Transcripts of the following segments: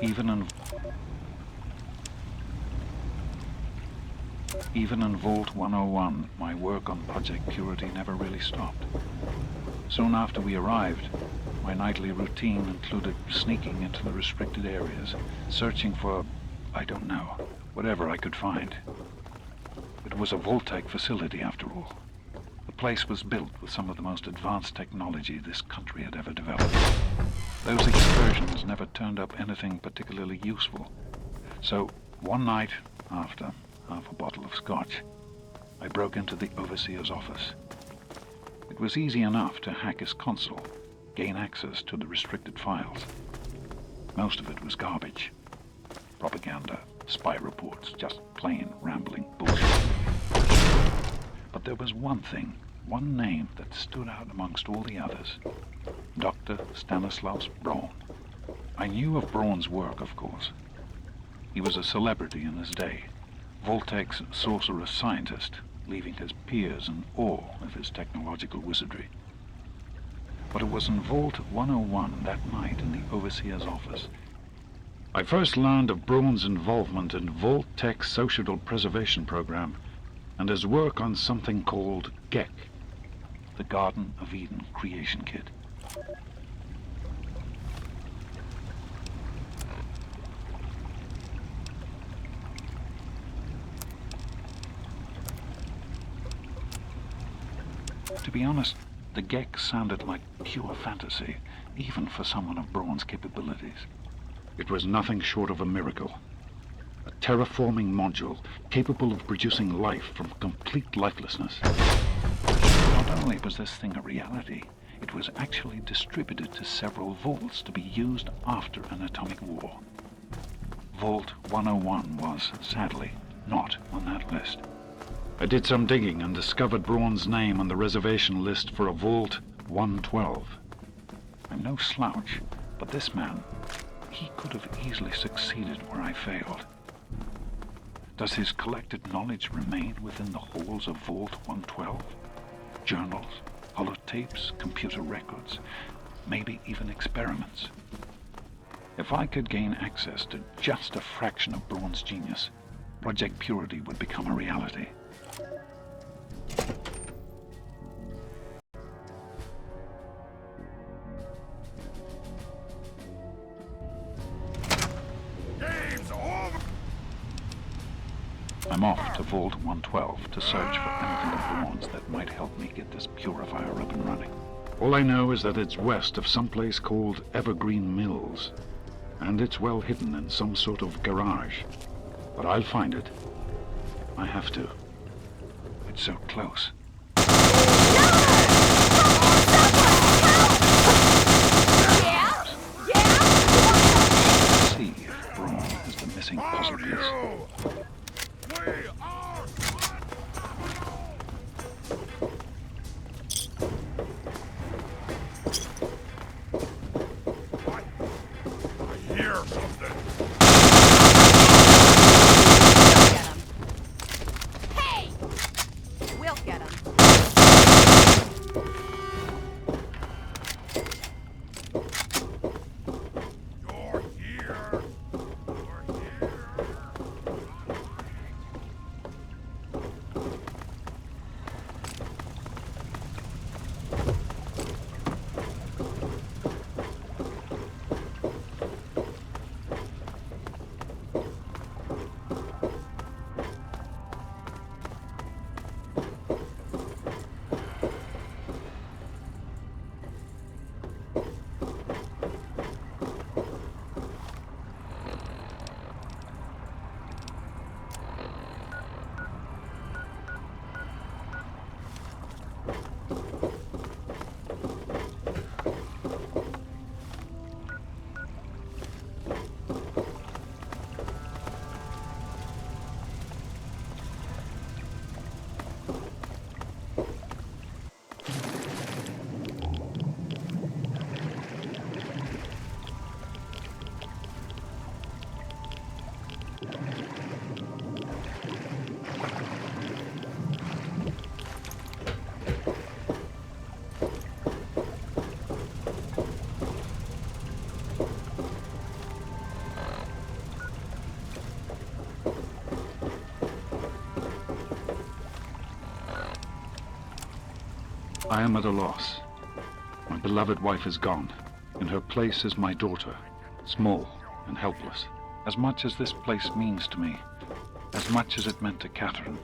Even in Vault 101, my work on Project Purity never really stopped. Soon after we arrived, my nightly routine included sneaking into the restricted areas, searching for, I don't know, whatever I could find. It was a Vault-Tec facility, after all. The place was built with some of the most advanced technology this country had ever developed. Those excursions never turned up anything particularly useful. So, one night, after half a bottle of scotch, I broke into the overseer's office. It was easy enough to hack his console, gain access to the restricted files. Most of it was garbage. Propaganda, spy reports, just plain rambling bullshit. But there was one thing, one name that stood out amongst all the others. Dr. Stanislaus Braun. I knew of Braun's work, of course. He was a celebrity in his day, Vault-Tec's sorcerous scientist, leaving his peers in awe of his technological wizardry. But it was in Vault 101 that night in the overseer's office I first learned of Braun's involvement in Vault-Tec's social preservation program and his work on something called GEC, the Garden of Eden Creation Kit. To be honest, the GEC sounded like pure fantasy, even for someone of Braun's capabilities. It was nothing short of a miracle. A terraforming module capable of producing life from complete lifelessness. Not only was this thing a reality, it was actually distributed to several vaults to be used after an atomic war. Vault 101 was, sadly, not on that list. I did some digging and discovered Braun's name on the reservation list for a Vault 112. I'm no slouch, but this man, he could have easily succeeded where I failed. Does his collected knowledge remain within the halls of Vault 112? Journals, holotapes, computer records, maybe even experiments. If I could gain access to just a fraction of Braun's genius, Project Purity would become a reality. I'm off to Vault 112 to search for anything of Braun's that might help me get this purifier up and running. All I know is that it's west of some place called Evergreen Mills, and it's well hidden in some sort of garage. But I'll find it. I have to. It's so close. See if Braun is the missing puzzle piece. I am at a loss. My beloved wife is gone. In her place is my daughter, small and helpless. As much as this place means to me, as much as it meant to Catherine,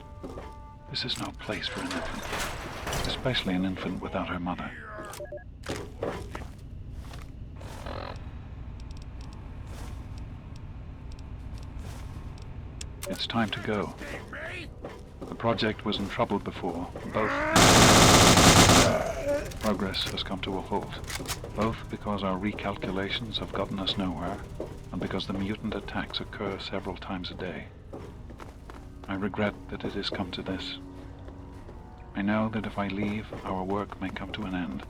this is no place for an infant, especially an infant without her mother. It's time to go. The project was in trouble before. Progress has come to a halt, both because our recalculations have gotten us nowhere, and because the mutant attacks occur several times a day. I regret that it has come to this. I know that if I leave, our work may come to an end.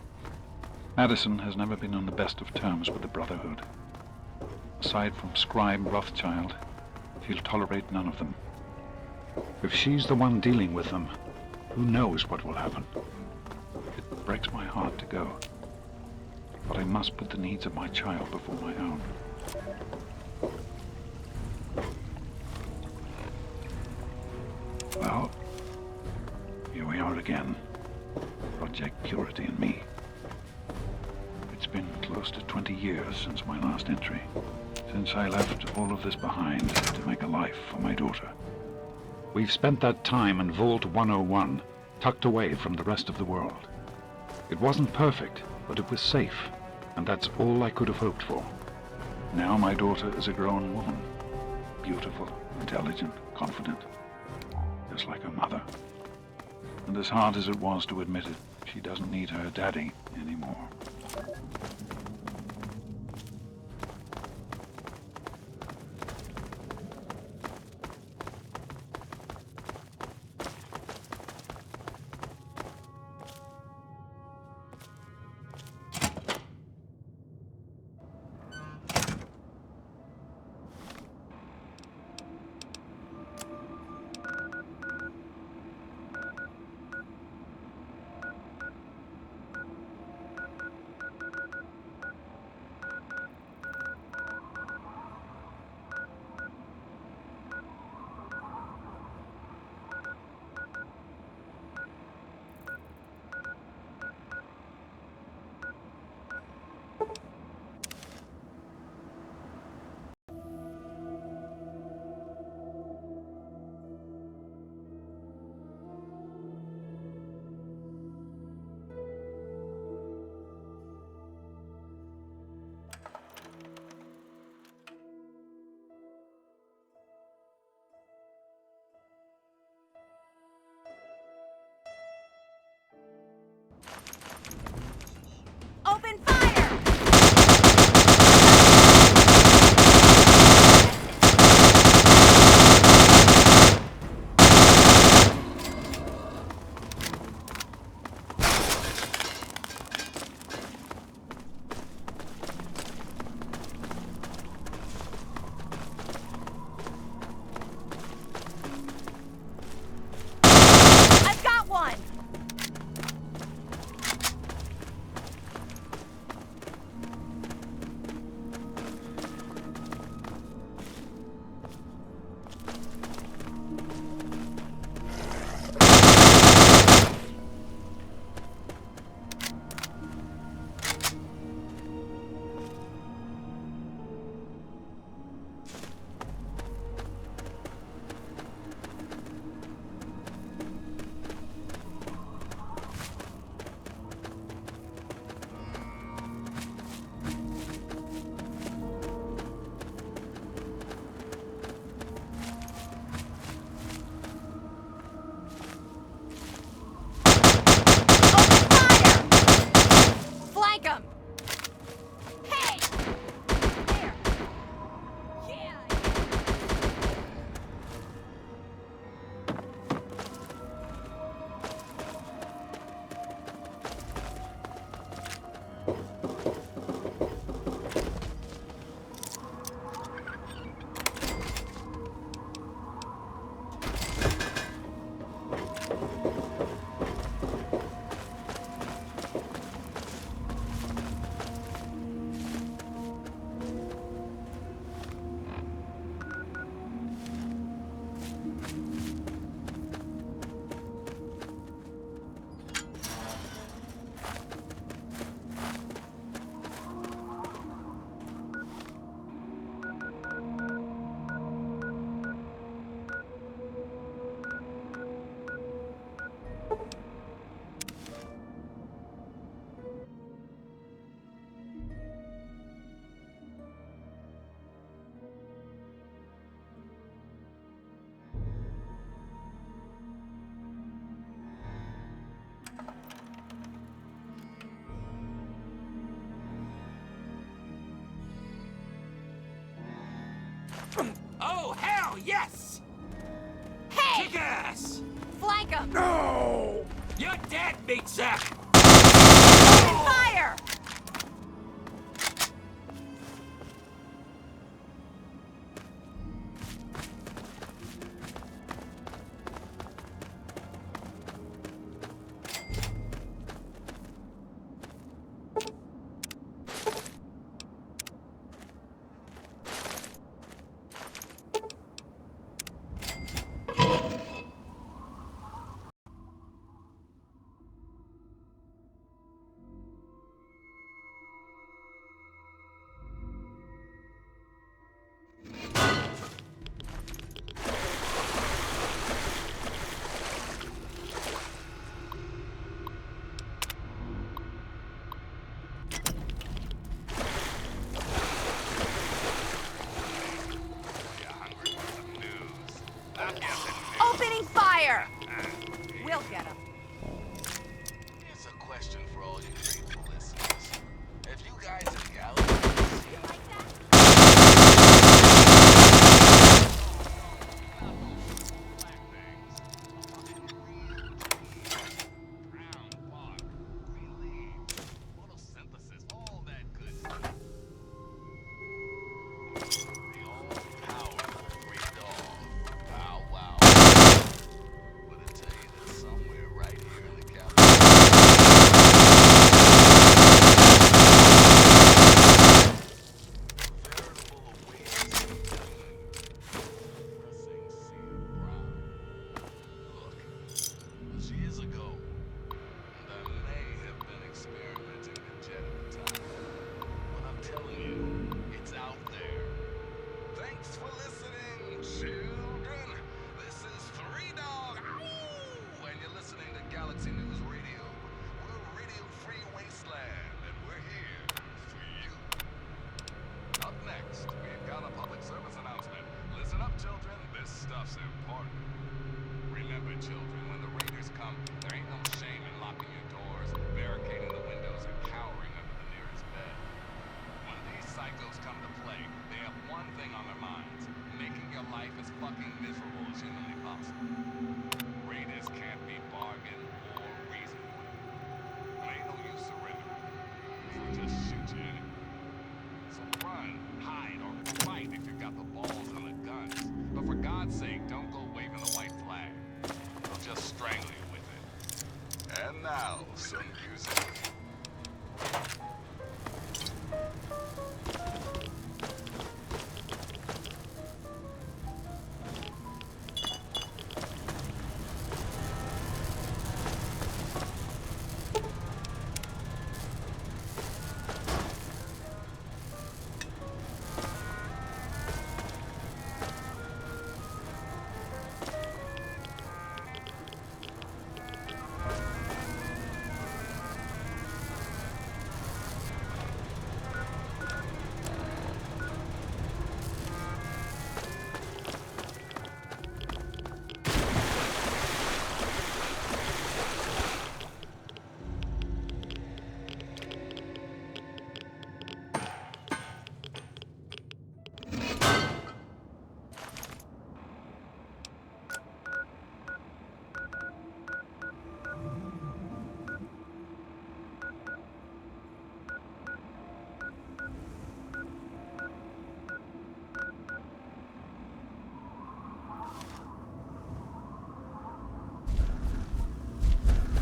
Madison has never been on the best of terms with the Brotherhood. Aside from Scribe Rothschild, he'll tolerate none of them. If she's the one dealing with them, who knows what will happen? It breaks my heart to go, but I must put the needs of my child before my own. Well, here we are again. Project Purity and me. It's been close to 20 years since my last entry, since I left all of this behind to make a life for my daughter. We've spent that time in Vault 101, tucked away from the rest of the world. It wasn't perfect, but it was safe, and that's all I could have hoped for. Now my daughter is a grown woman, beautiful, intelligent, confident, just like her mother. And as hard as it was to admit it, she doesn't need her daddy anymore. Open fire! I've got one! Oh, yes! Hey! Kick ass! Flank him! No! You're dead, meat sack! Open fire! Opening fire! We'll get him. Here's a question for all you faithful listeners. If you guys in galaxies... You like that? Brown bark, green leaves, photosynthesis, all that good stuff. The all-powerful three dog. Wow, wow. But I tell you that somewhere right here in the galaxy, veritable oasis of heaven, pressing sea of brown. Look, it was years ago, and I may have been experimenting with Jet at the time. But I'm telling you, it's out there. Thanks for listening, children. This is Three Dog. Ow! And you're listening to Galaxy News Radio. We're Radio Free Wasteland, and we're here for you. Up next, we've got a public service announcement. Listen up, children. This stuff's important. Remember, children, when the raiders come, there ain't no shame in locking your doors, barricading the windows, and cowering under the nearest bed. When these psychos come to play, they have one thing on their minds: making your life as fucking miserable as humanly possible. Raiders can't be bargained or reasoned with. There ain't no use surrendering. They'll just shoot you anyway. So run, hide, or fight if you've got the balls and the guns. But for God's sake, don't go waving the white flag. They'll just strangle you with it. And now, some music.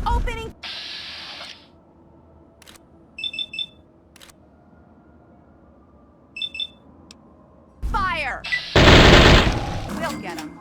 Opening fire! We'll get him.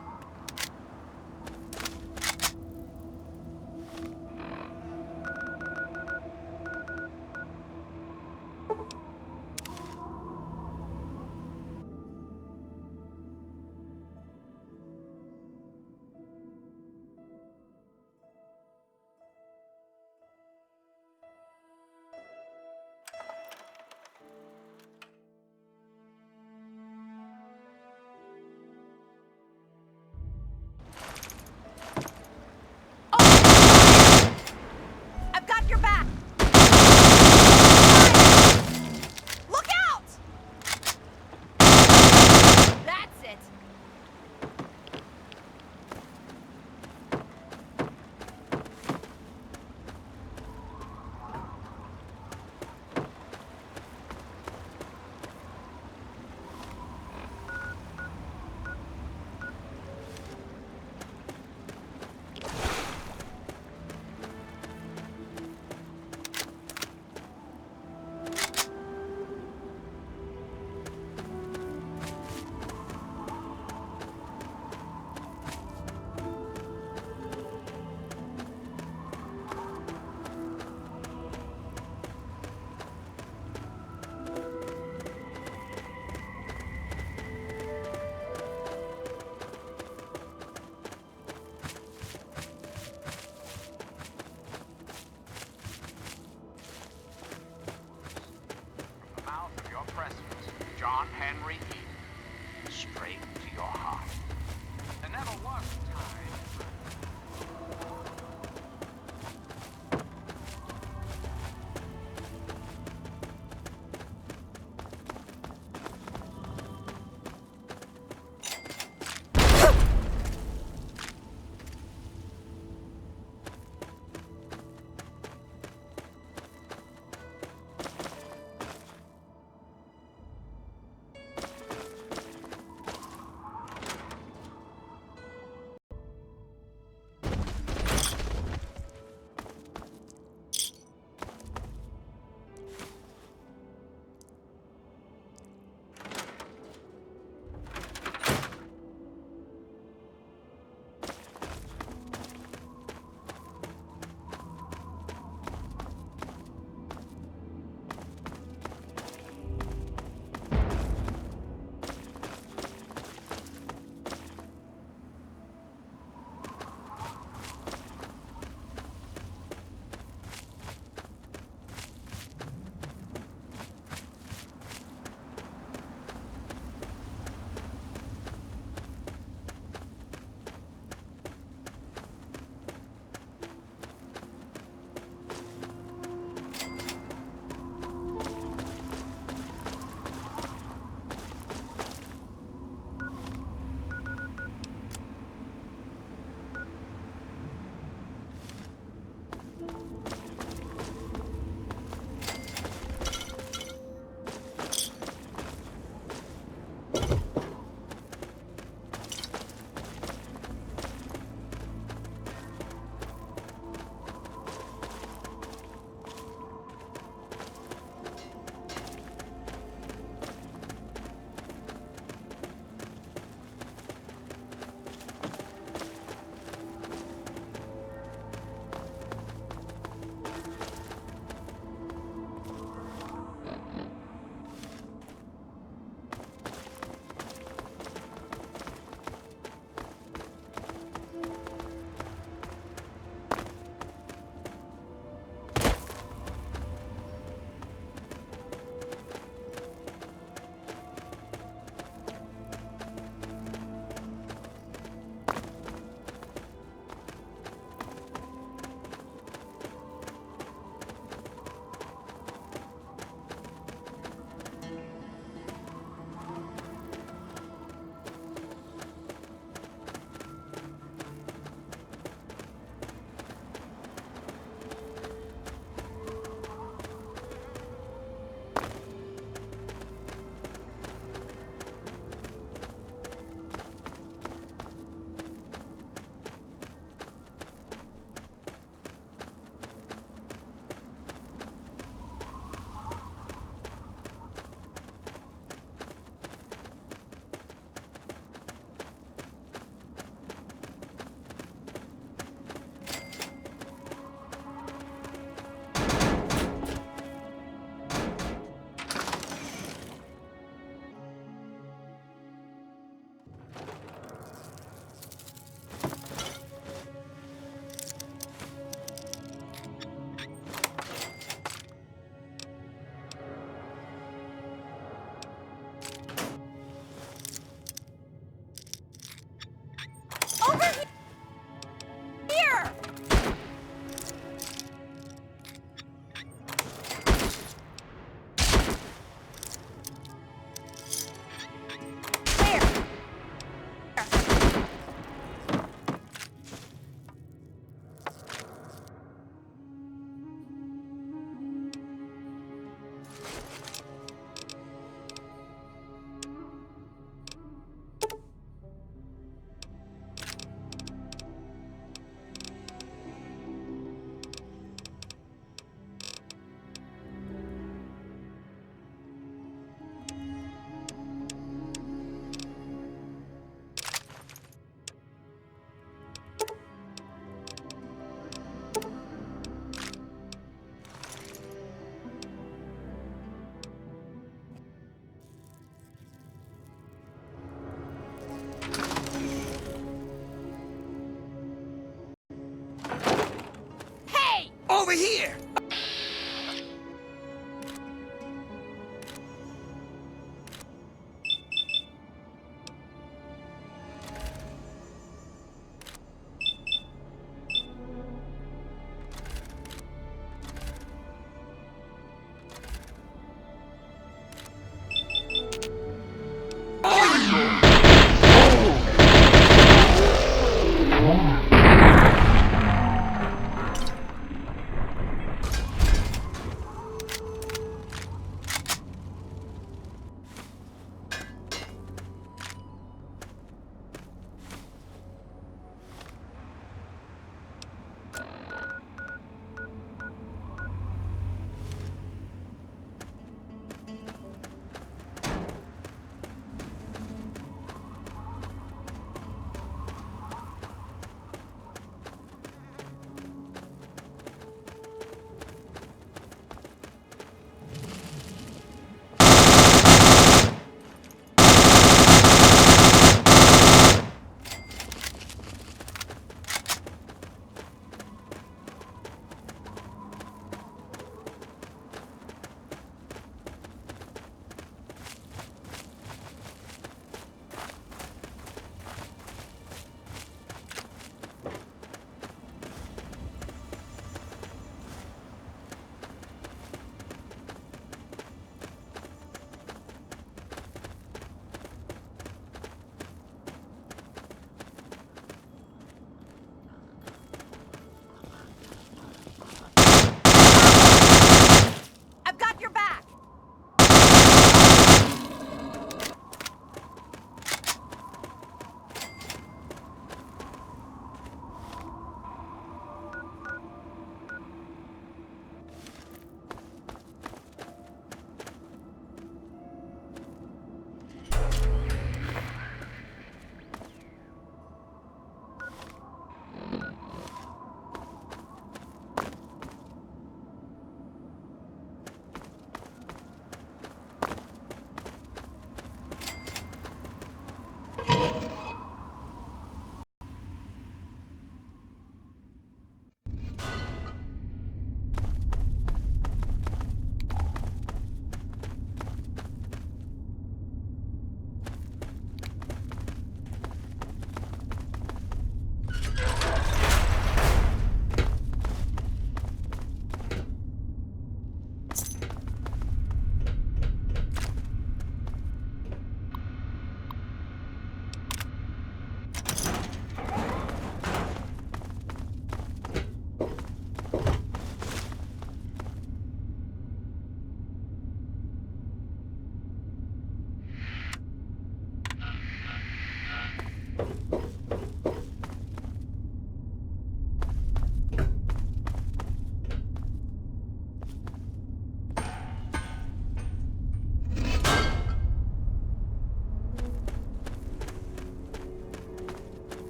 Over here!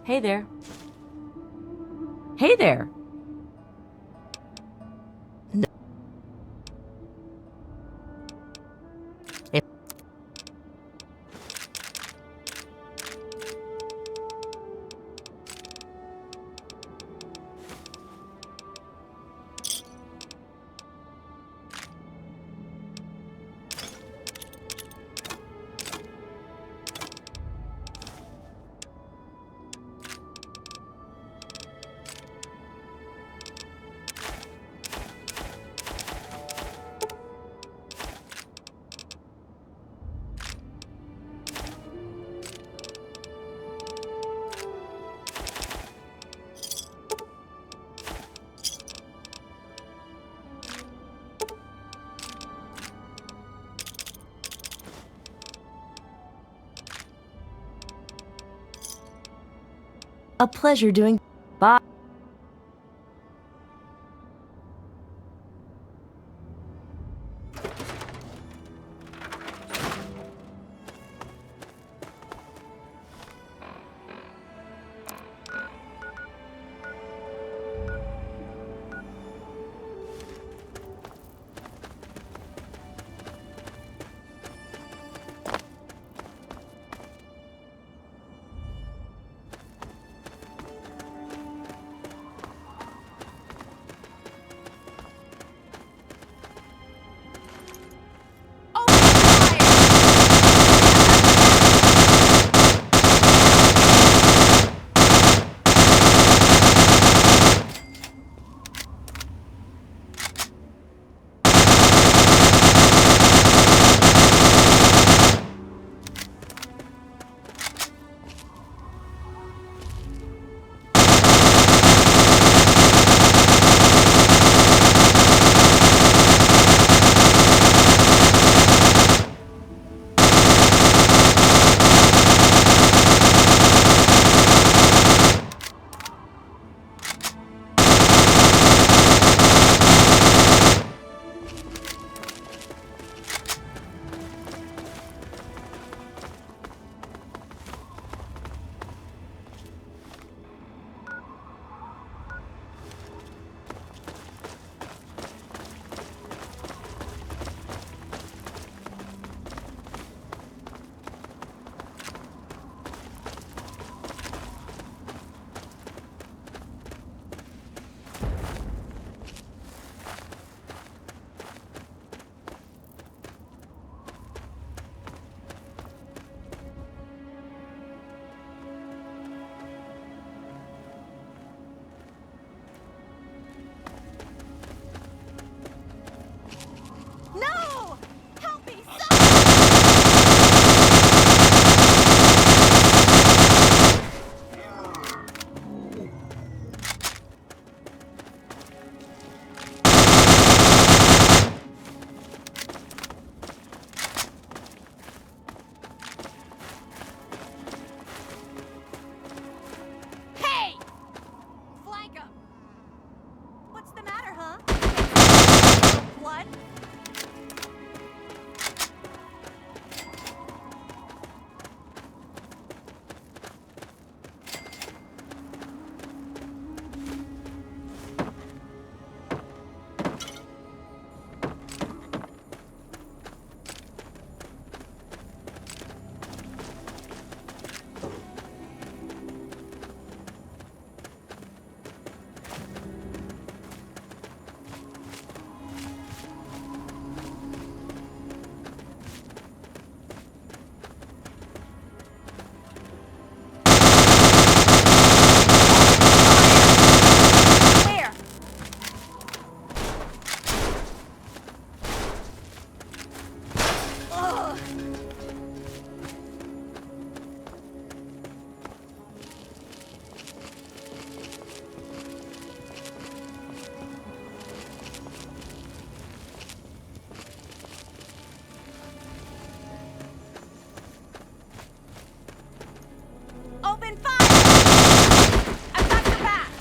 Hey there. Hey there. A pleasure doing. Bye. Open fire! I've got your back!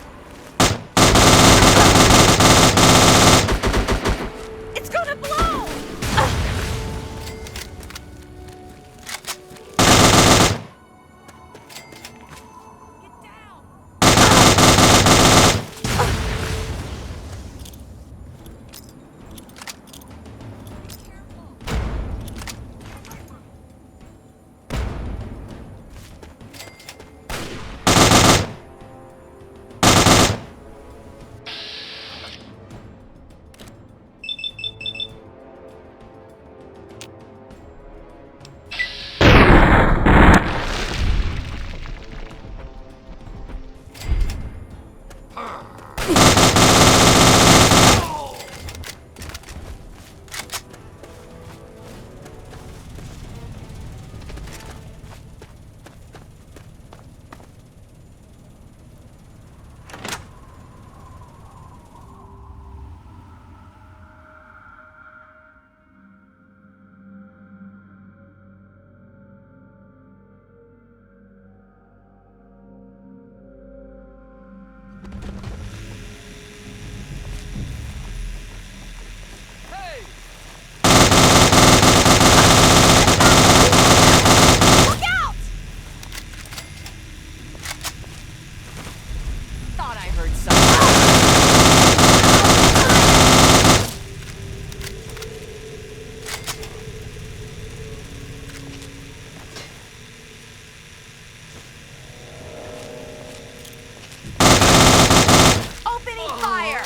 It's gonna blow! Get down! Be careful! Look out! Thought I heard something. Opening fire!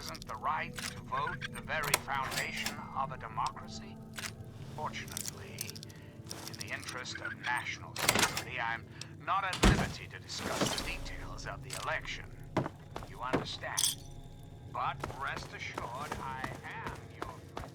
Isn't the right to vote the very foundation of a democracy? Fortunately, in the interest of national security, I'm not at liberty to discuss the details of the election. You understand? But rest assured, I am your friend.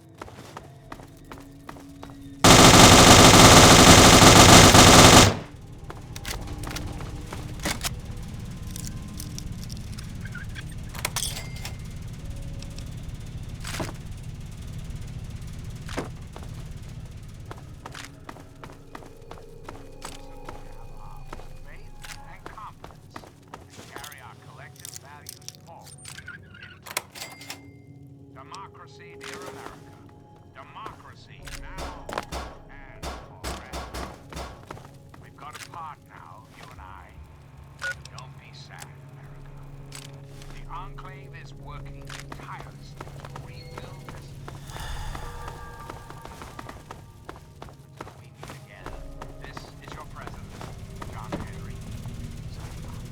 Faith and confidence to carry our collective values forward. Democracy, dear America. Democracy now and forever. We've got a part now, you and I. Don't be sad, America. The Enclave is working tirelessly to rebuild this. Until we meet again, this is your president, John Henry. Signing off.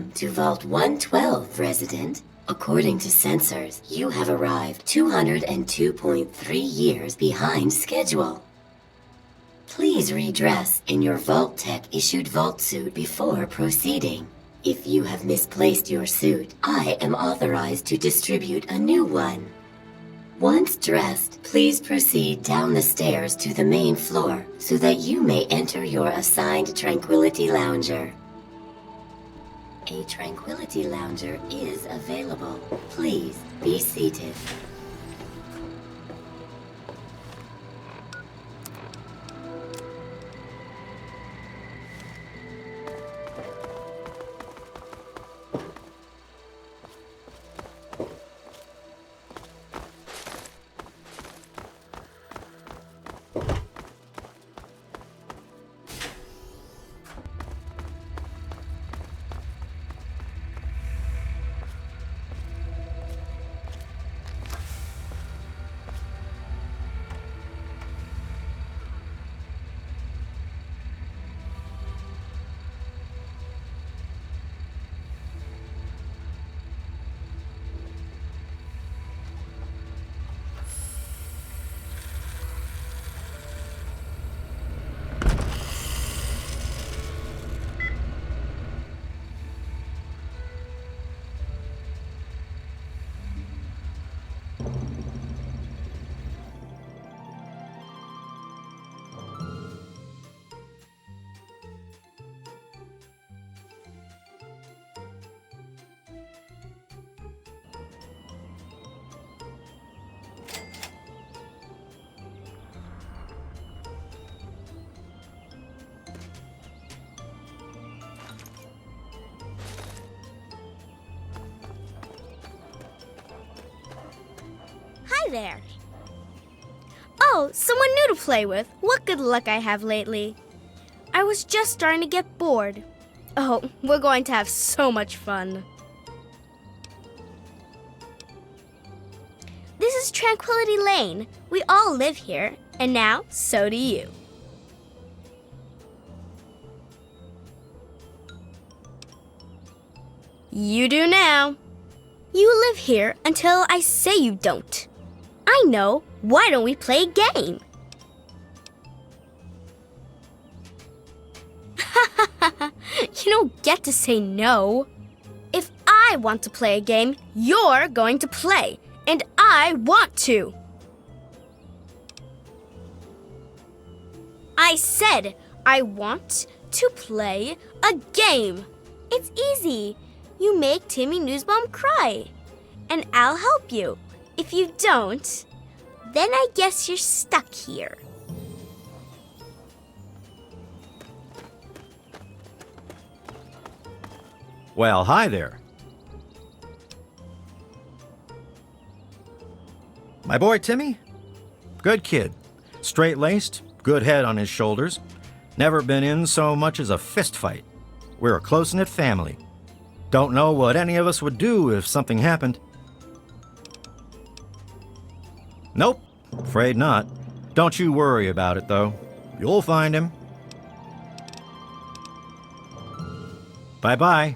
Welcome to Vault 112, resident. According to sensors, you have arrived 202.3 years behind schedule. Please redress in your Vault Tech issued Vault suit before proceeding. If you have misplaced your suit, I am authorized to distribute a new one. Once dressed, please proceed down the stairs to the main floor so that you may enter your assigned Tranquility Lounger. A Tranquility Lounger is available. Please be seated. Hi there. Oh, someone new to play with. What good luck I have lately. I was just starting to get bored. Oh, we're going to have so much fun. This is Tranquility Lane. We all live here, and now so do you. You do now. You live here until I say you don't. I know. Why don't we play a game? You don't get to say no. If I want to play a game, you're going to play. And I want to. I said I want to play a game. It's easy. You make Timmy Newsbaum cry. And I'll help you. If you don't, then I guess you're stuck here. Well, hi there. My boy Timmy? Good kid. Straight-laced, good head on his shoulders. Never been in so much as a fist fight. We're a close-knit family. Don't know what any of us would do if something happened. Nope, afraid not. Don't you worry about it, though. You'll find him. Bye-bye.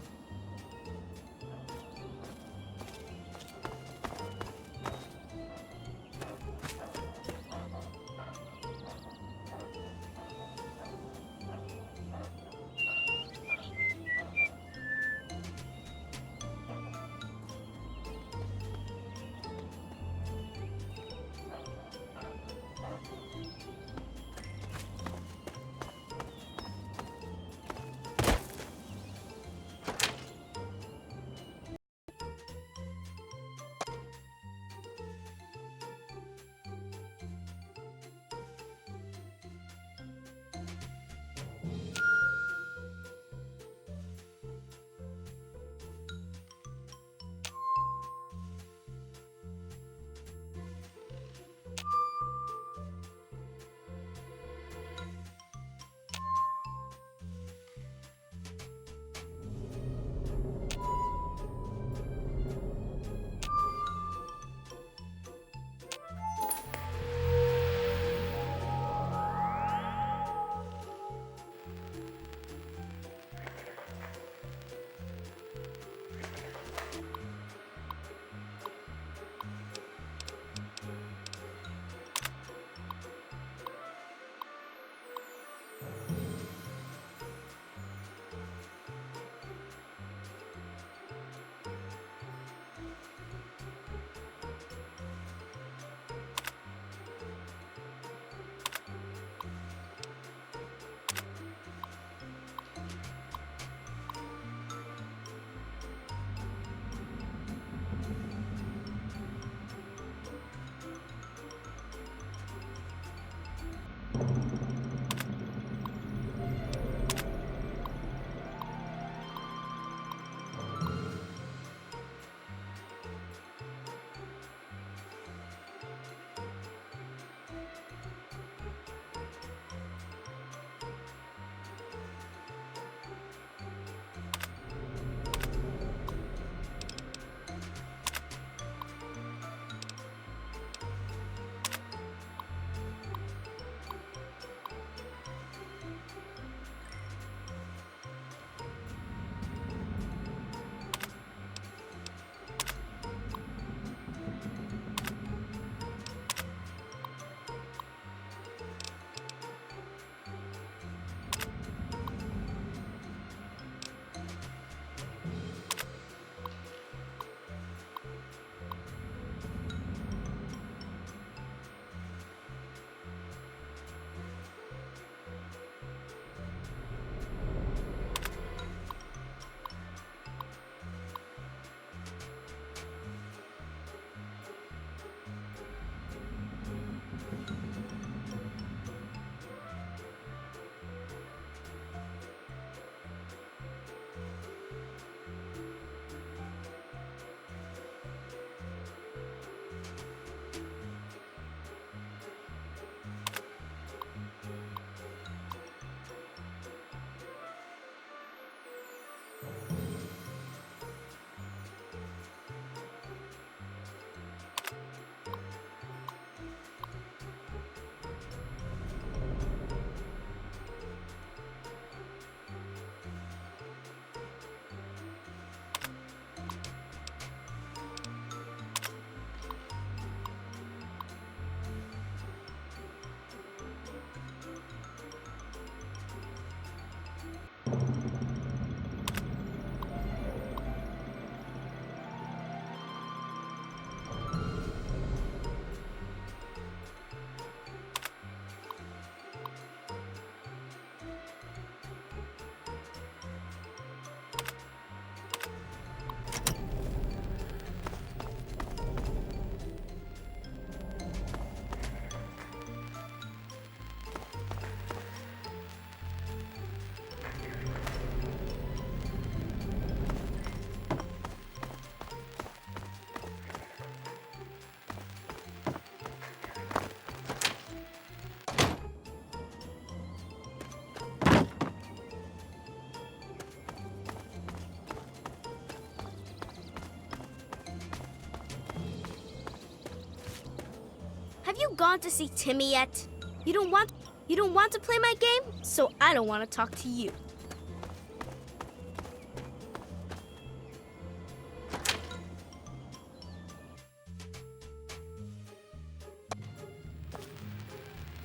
gone to see Timmy yet? You don't want to play my game, so I don't want to talk to you.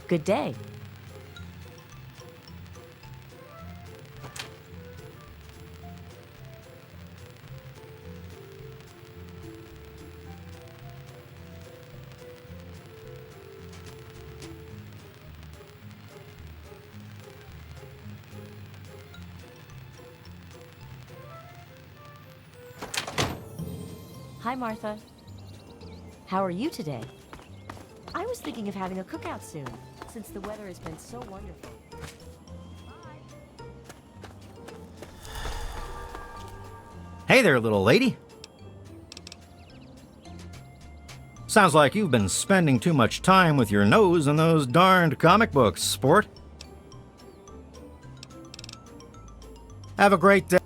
Good day. Hi, Martha. How are you today? I was thinking of having a cookout soon, since the weather has been so wonderful. Hey there, little lady. Sounds like you've been spending too much time with your nose in those darned comic books, sport. Have a great day.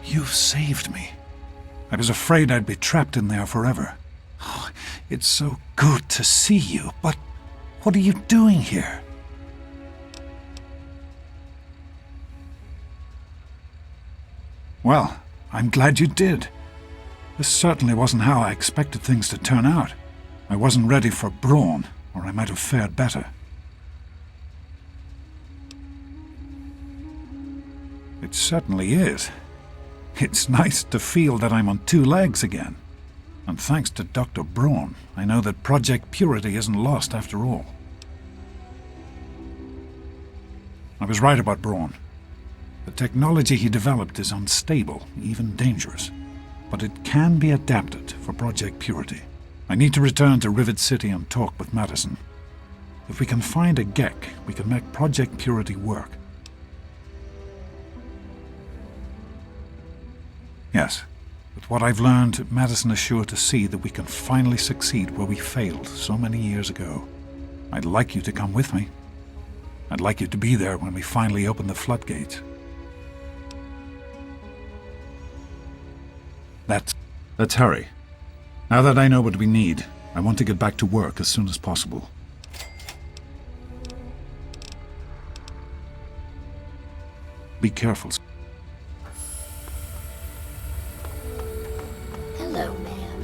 You've saved me. I was afraid I'd be trapped in there forever. Oh, it's so good to see you, but what are you doing here? Well, I'm glad you did. This certainly wasn't how I expected things to turn out. I wasn't ready for Brawn, or I might have fared better. It certainly is. It's nice to feel that I'm on two legs again. And thanks to Dr. Braun, I know that Project Purity isn't lost after all. I was right about Braun. The technology he developed is unstable, even dangerous. But it can be adapted for Project Purity. I need to return to Rivet City and talk with Madison. If we can find a GEC, we can make Project Purity work. Yes, with what I've learned, Madison is sure to see that we can finally succeed where we failed so many years ago. I'd like you to come with me. I'd like you to be there when we finally open the floodgates. Let's hurry. Now that I know what we need, I want to get back to work as soon as possible. Be careful. Hello, ma'am.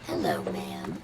Hello, ma'am.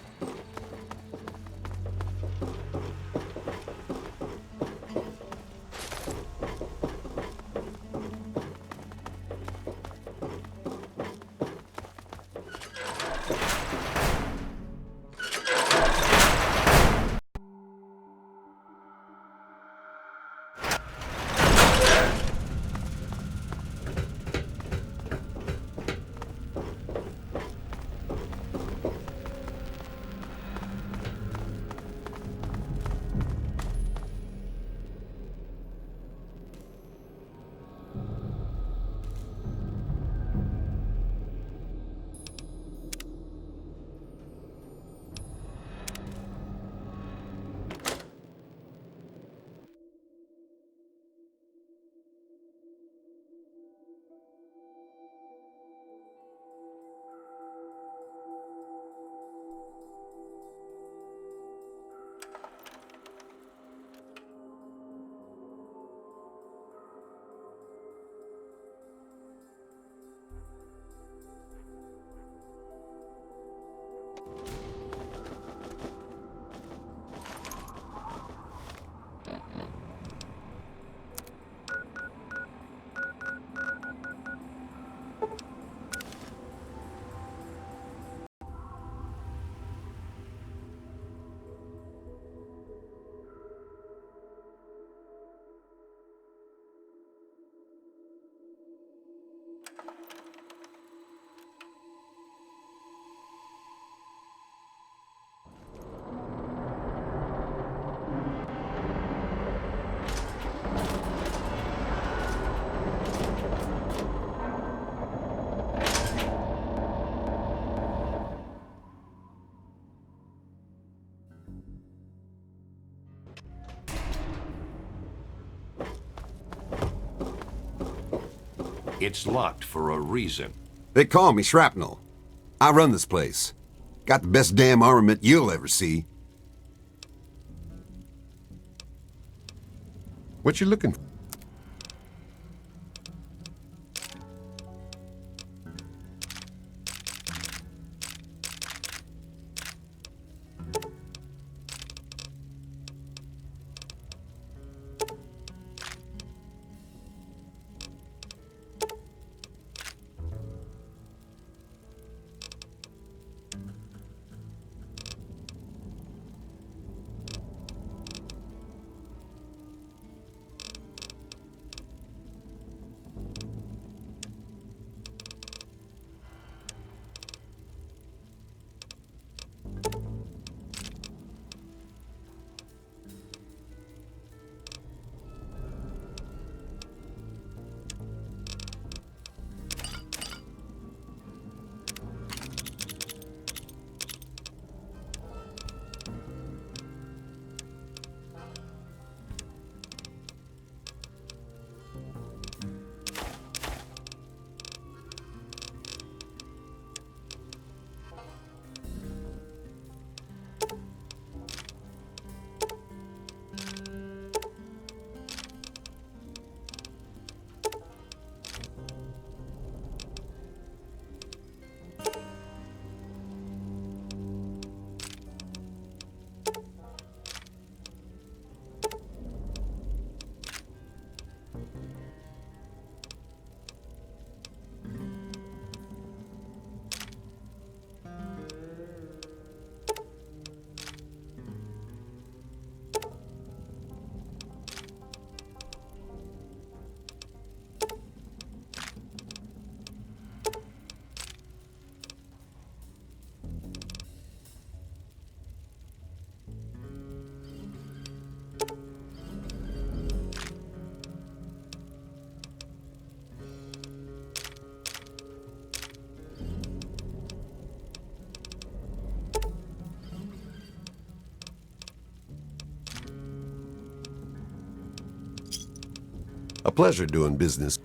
It's locked for a reason. They call me Shrapnel. I run this place. Got the best damn armament you'll ever see. What you looking for? A pleasure doing business.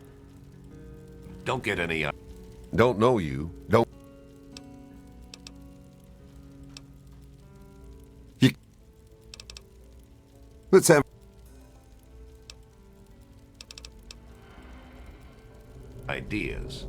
Don't get any... Don't know you. Don't... You... Let's have... ideas.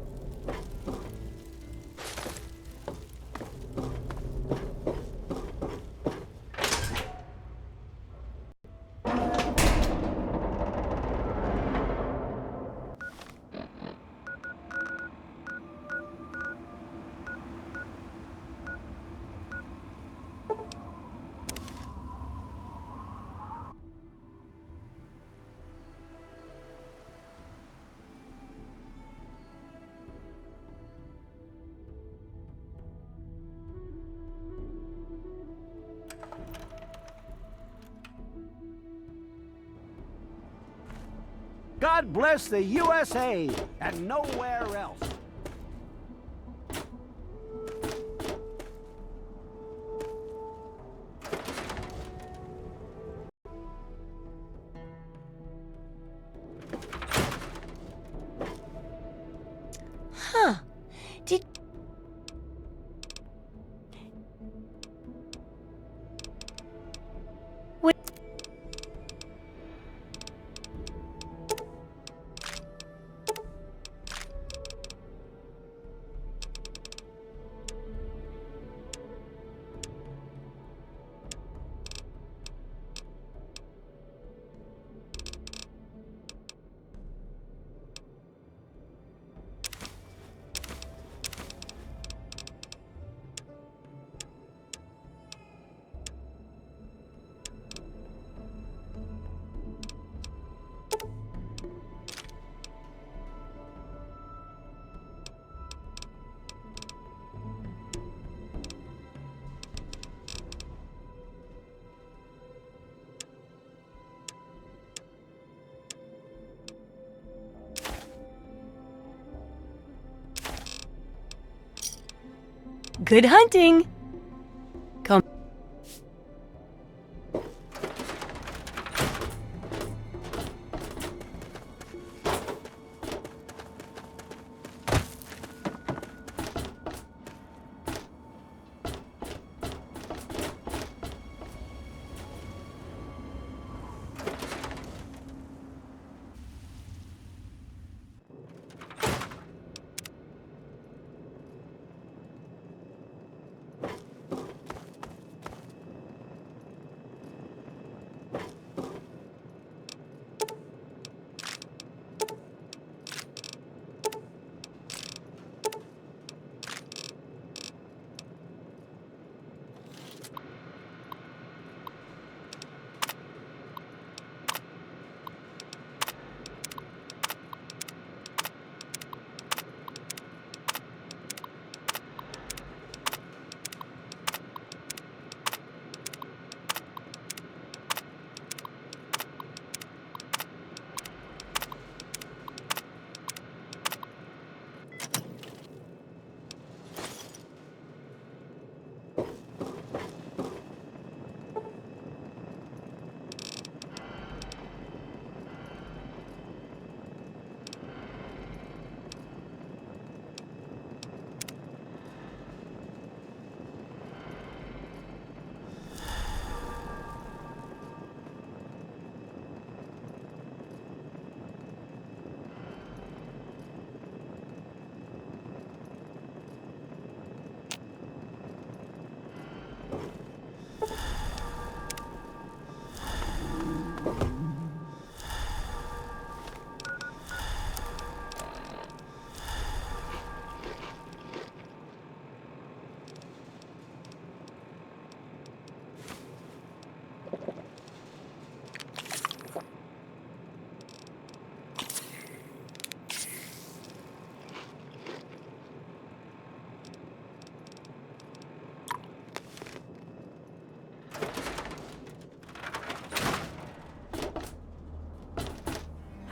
God bless the USA and nowhere else. Huh. Did... What... Good hunting! Come.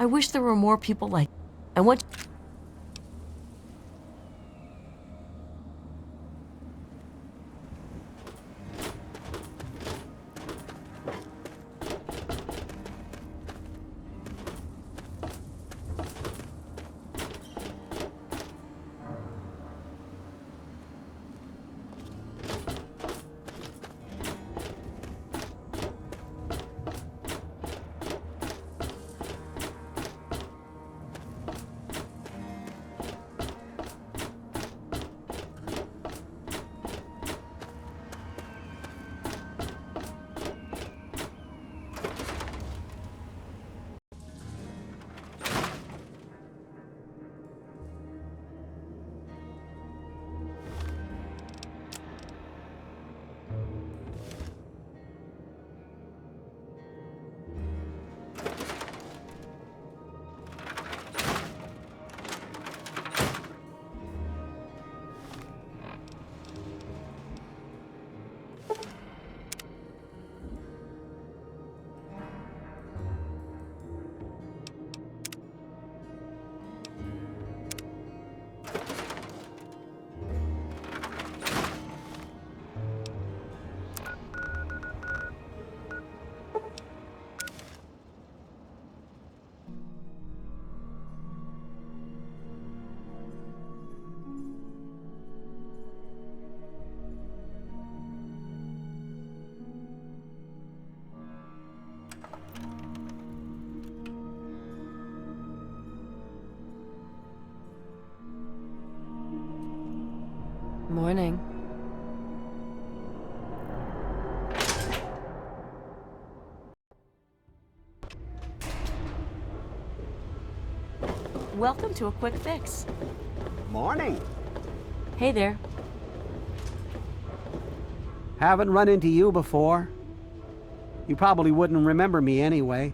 I wish there were more people like... I want... Morning. Welcome to a quick fix. Morning. Hey there. Haven't run into you before. You probably wouldn't remember me anyway.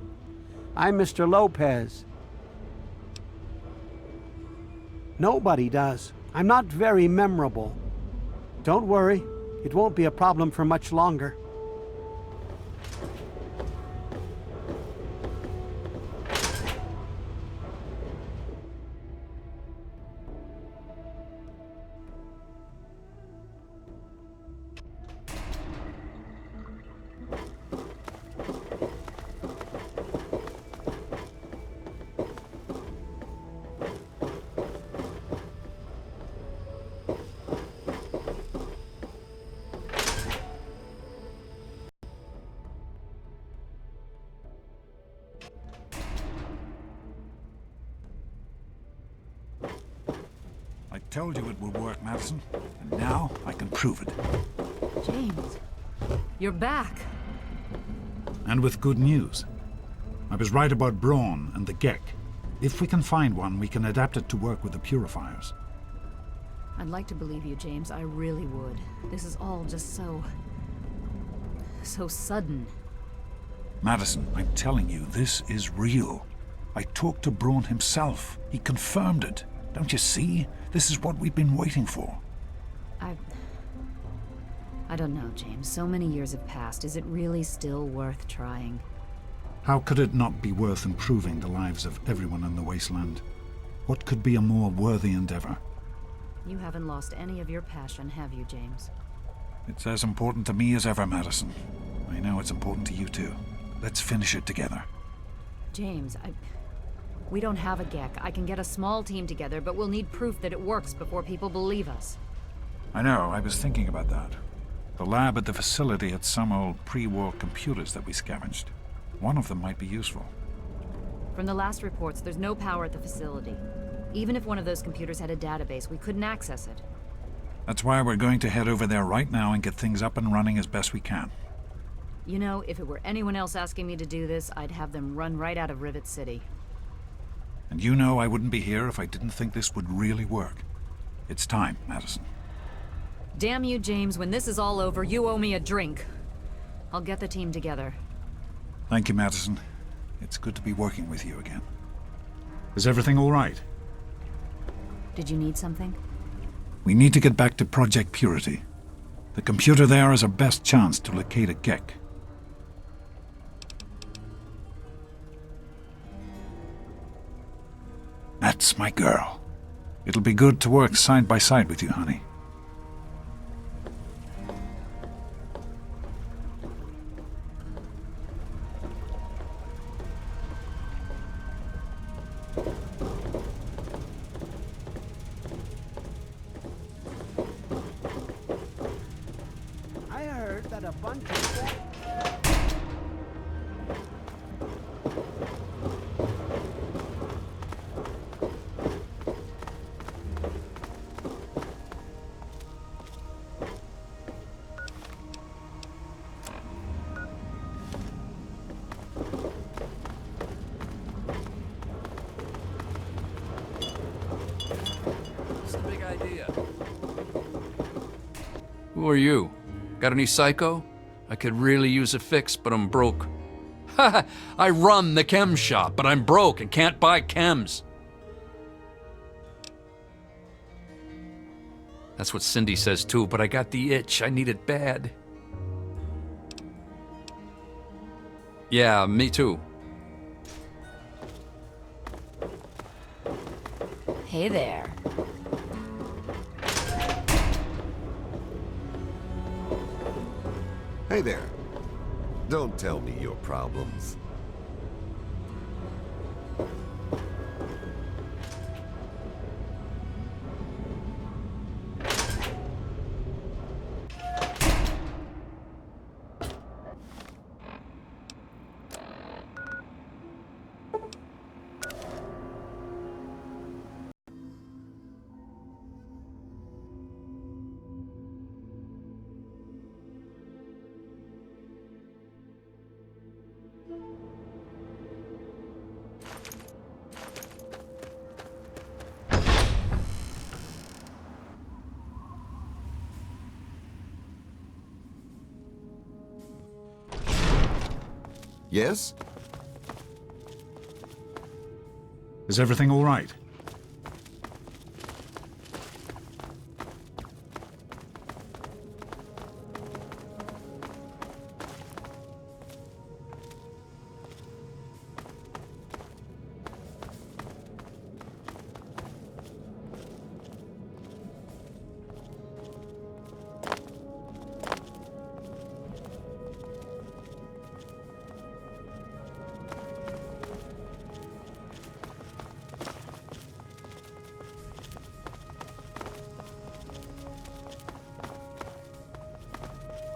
I'm Mr. Lopez. Nobody does. I'm not very memorable. Don't worry, it won't be a problem for much longer. I told you it would work, Madison, and now I can prove it. James, you're back. And with good news. I was right about Braun and the Gek. If we can find one, we can adapt it to work with the purifiers. I'd like to believe you, James. I really would. This is all just so sudden. Madison, I'm telling you, this is real. I talked to Braun himself. He confirmed it. Don't you see? This is what we've been waiting for. I don't know, James. So many years have passed. Is it really still worth trying? How could it not be worth improving the lives of everyone in the wasteland? What could be a more worthy endeavor? You haven't lost any of your passion, have you, James? It's as important to me as ever, Madison. I know it's important to you too. Let's finish it together. James, we don't have a Gek. I can get a small team together, but we'll need proof that it works before people believe us. I know, I was thinking about that. The lab at the facility had some old pre-war computers that we scavenged. One of them might be useful. From the last reports, there's no power at the facility. Even if one of those computers had a database, we couldn't access it. That's why we're going to head over there right now and get things up and running as best we can. You know, if it were anyone else asking me to do this, I'd have them run right out of Rivet City. And you know I wouldn't be here if I didn't think this would really work. It's time, Madison. Damn you, James. When this is all over, you owe me a drink. I'll get the team together. Thank you, Madison. It's good to be working with you again. Is everything all right? Did you need something? We need to get back to Project Purity. The computer there is our best chance to locate a Gek. That's my girl. It'll be good to work side by side with you, honey. I heard that a bunch of... What's the big idea? Who are you? Got any psycho? I could really use a fix, but I'm broke. Ha! I run the chem shop, but I'm broke and can't buy chems. That's what Cindy says too, but I got the itch. I need it bad. Yeah, me too. Hey there. Hey there. Don't tell me your problems. Yes? Is everything all right?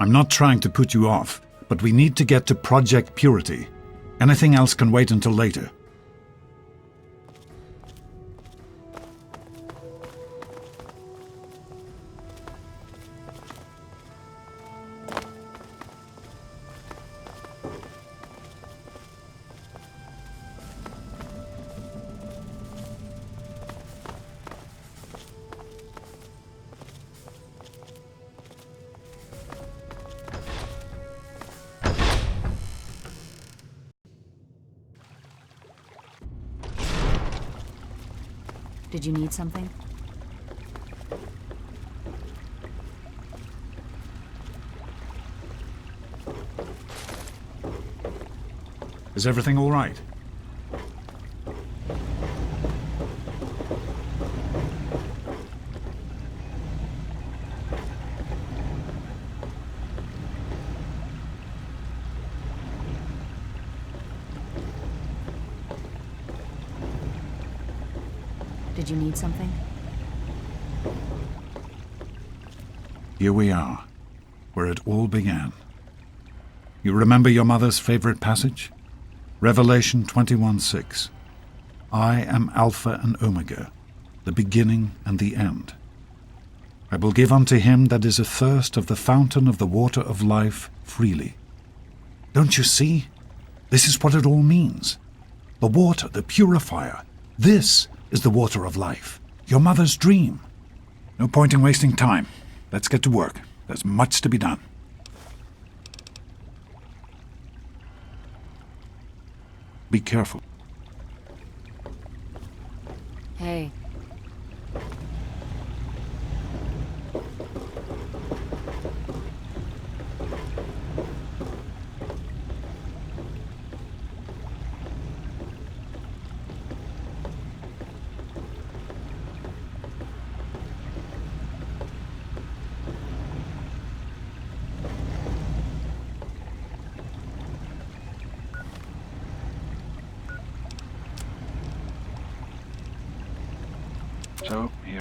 I'm not trying to put you off, but we need to get to Project Purity. Anything else can wait until later. Did you need something? Is everything all right? Did you need something? Here we are, where it all began. You remember your mother's favorite passage? Revelation 21:6. I am Alpha and Omega, the beginning and the end. I will give unto him that is athirst of the fountain of the water of life freely. Don't you see? This is what it all means. The water, the purifier. This is the water of life. Your mother's dream. No point in wasting time. Let's get to work. There's much to be done. Be careful. Hey. So, here.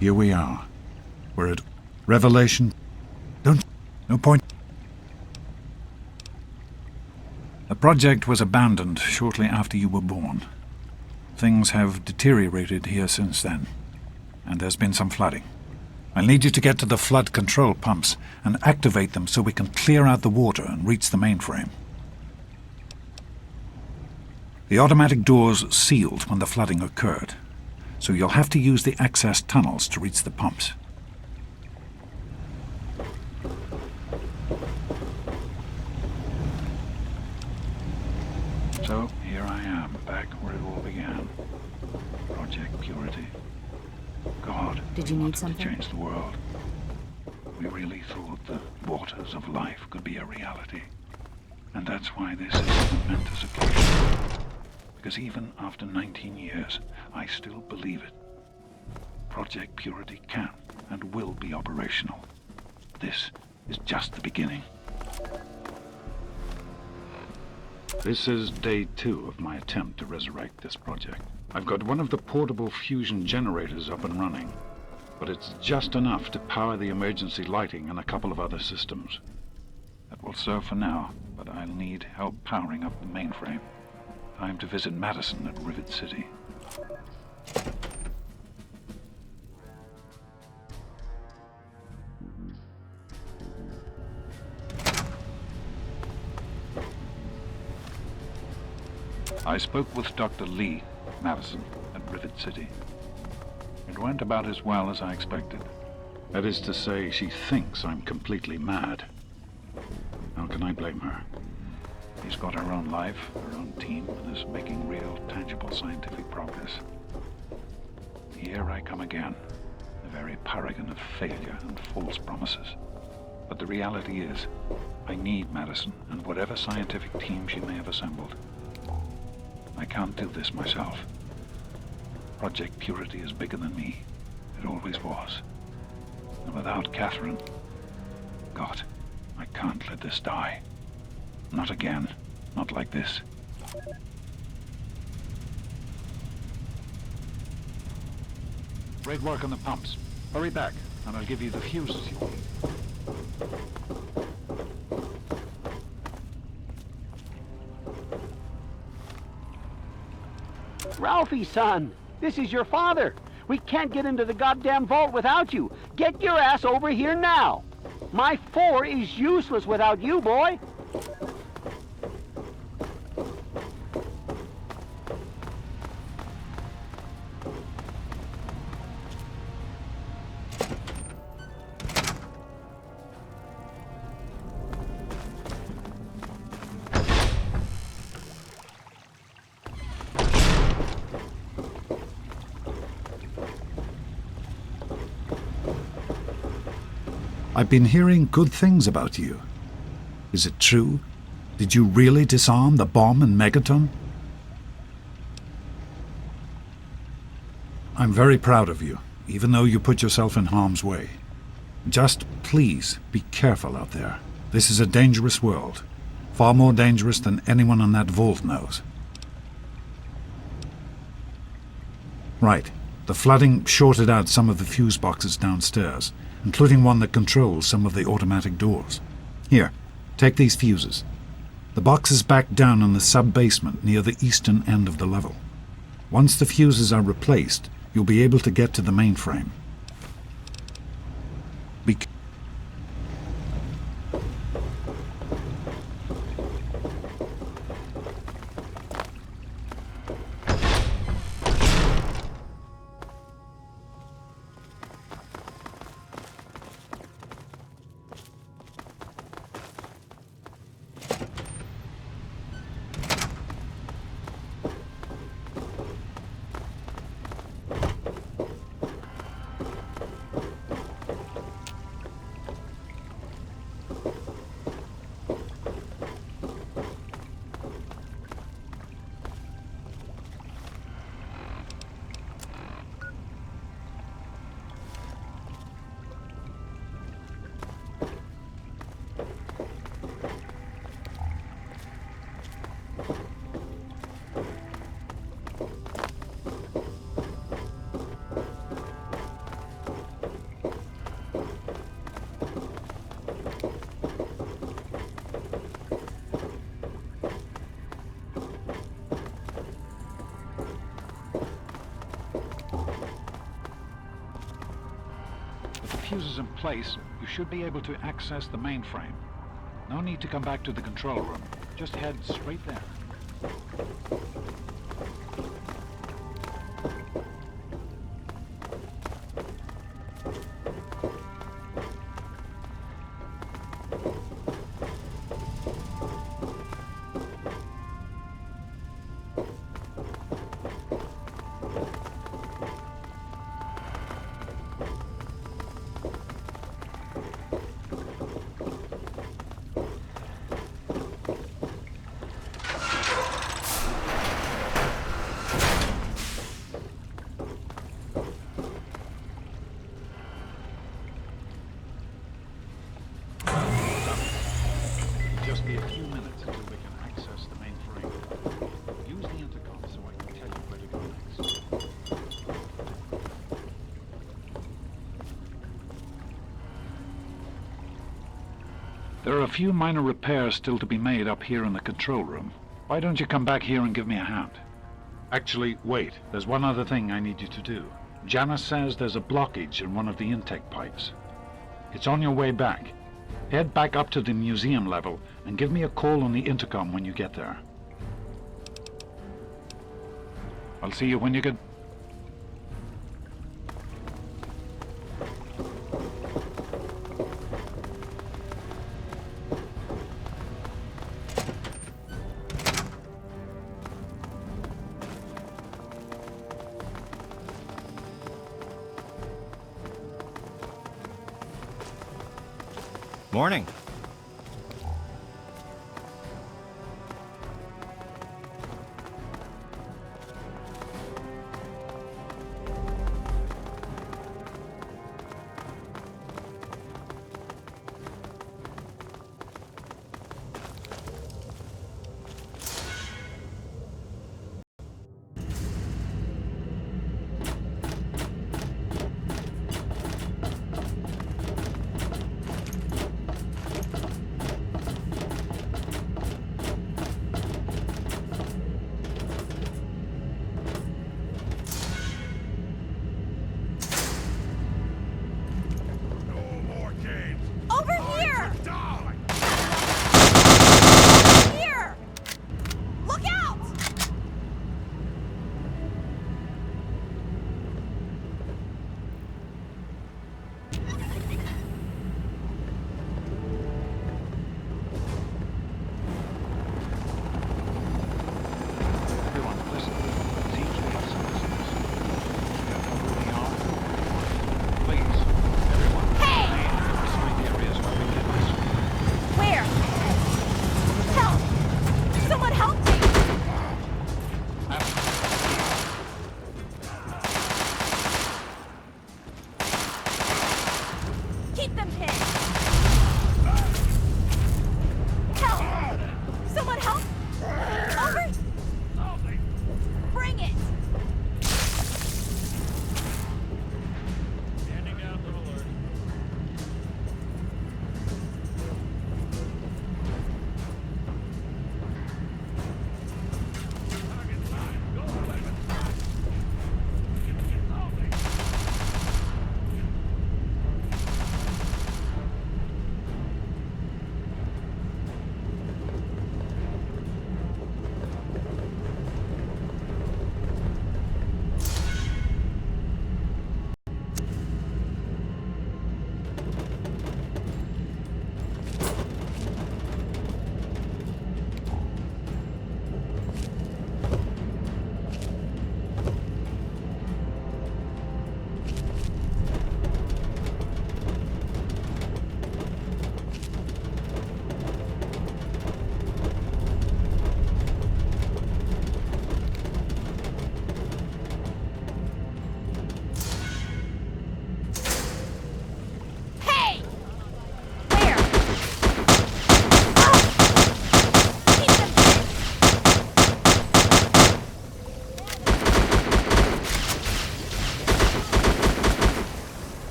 Here we are. We're at Revelation. No point. The project was abandoned shortly after you were born. Things have deteriorated here since then, and there's been some flooding. I'll need you to get to the flood control pumps and activate them so we can clear out the water and reach the mainframe. The automatic doors sealed when the flooding occurred, so you'll have to use the access tunnels to reach the pumps. So, here I am, back where it all began. Project Purity. God, Did you we need wanted something? to change the world. We really thought the waters of life could be a reality. And that's why this is a momentous occasion. Because even after 19 years, I still believe it. Project Purity can and will be operational. This is just the beginning. This is day 2 of my attempt to resurrect this project. I've got one of the portable fusion generators up and running, but it's just enough to power the emergency lighting and a couple of other systems. That will serve for now, but I'll need help powering up the mainframe. Time to visit Madison at Rivet City. I spoke with Dr. Lee, Madison, at Rivet City. It went about as well as I expected. That is to say, she thinks I'm completely mad. How can I blame her? She's got her own life, her own team, and is making real, tangible scientific progress. Here I come again, the very paragon of failure and false promises. But the reality is, I need Madison and whatever scientific team she may have assembled. I can't do this myself. Project Purity is bigger than me. It always was. And without Catherine, God, I can't let this die. Not again. Not like this. Great work on the pumps. Hurry back, and I'll give you the fuses you need. Ralphie, son, this is your father. We can't get into the goddamn vault without you. Get your ass over here now. My 4 is useless without you, boy. I've been hearing good things about you. Is it true? Did you really disarm the bomb and megaton? I'm very proud of you, even though you put yourself in harm's way. Just please be careful out there. This is a dangerous world. Far more dangerous than anyone on that vault knows. Right. The flooding shorted out some of the fuse boxes downstairs, including one that controls some of the automatic doors. Here, take these fuses. The box is back down in the sub-basement near the eastern end of the level. Once the fuses are replaced, you'll be able to get to the mainframe. fuses in place, you should be able to access the mainframe. No need to come back to the control room. Just head straight there. Just be a few minutes until we can access the mainframe. Use the intercom so I can tell you where to go next. There are a few minor repairs still to be made up here in the control room. Why don't you come back here and give me a hand? Actually, wait. There's one other thing I need you to do. Janice says there's a blockage in one of the intake pipes. It's on your way back. Head back up to the museum level and give me a call on the intercom when you get there. I'll see you when you get... Morning.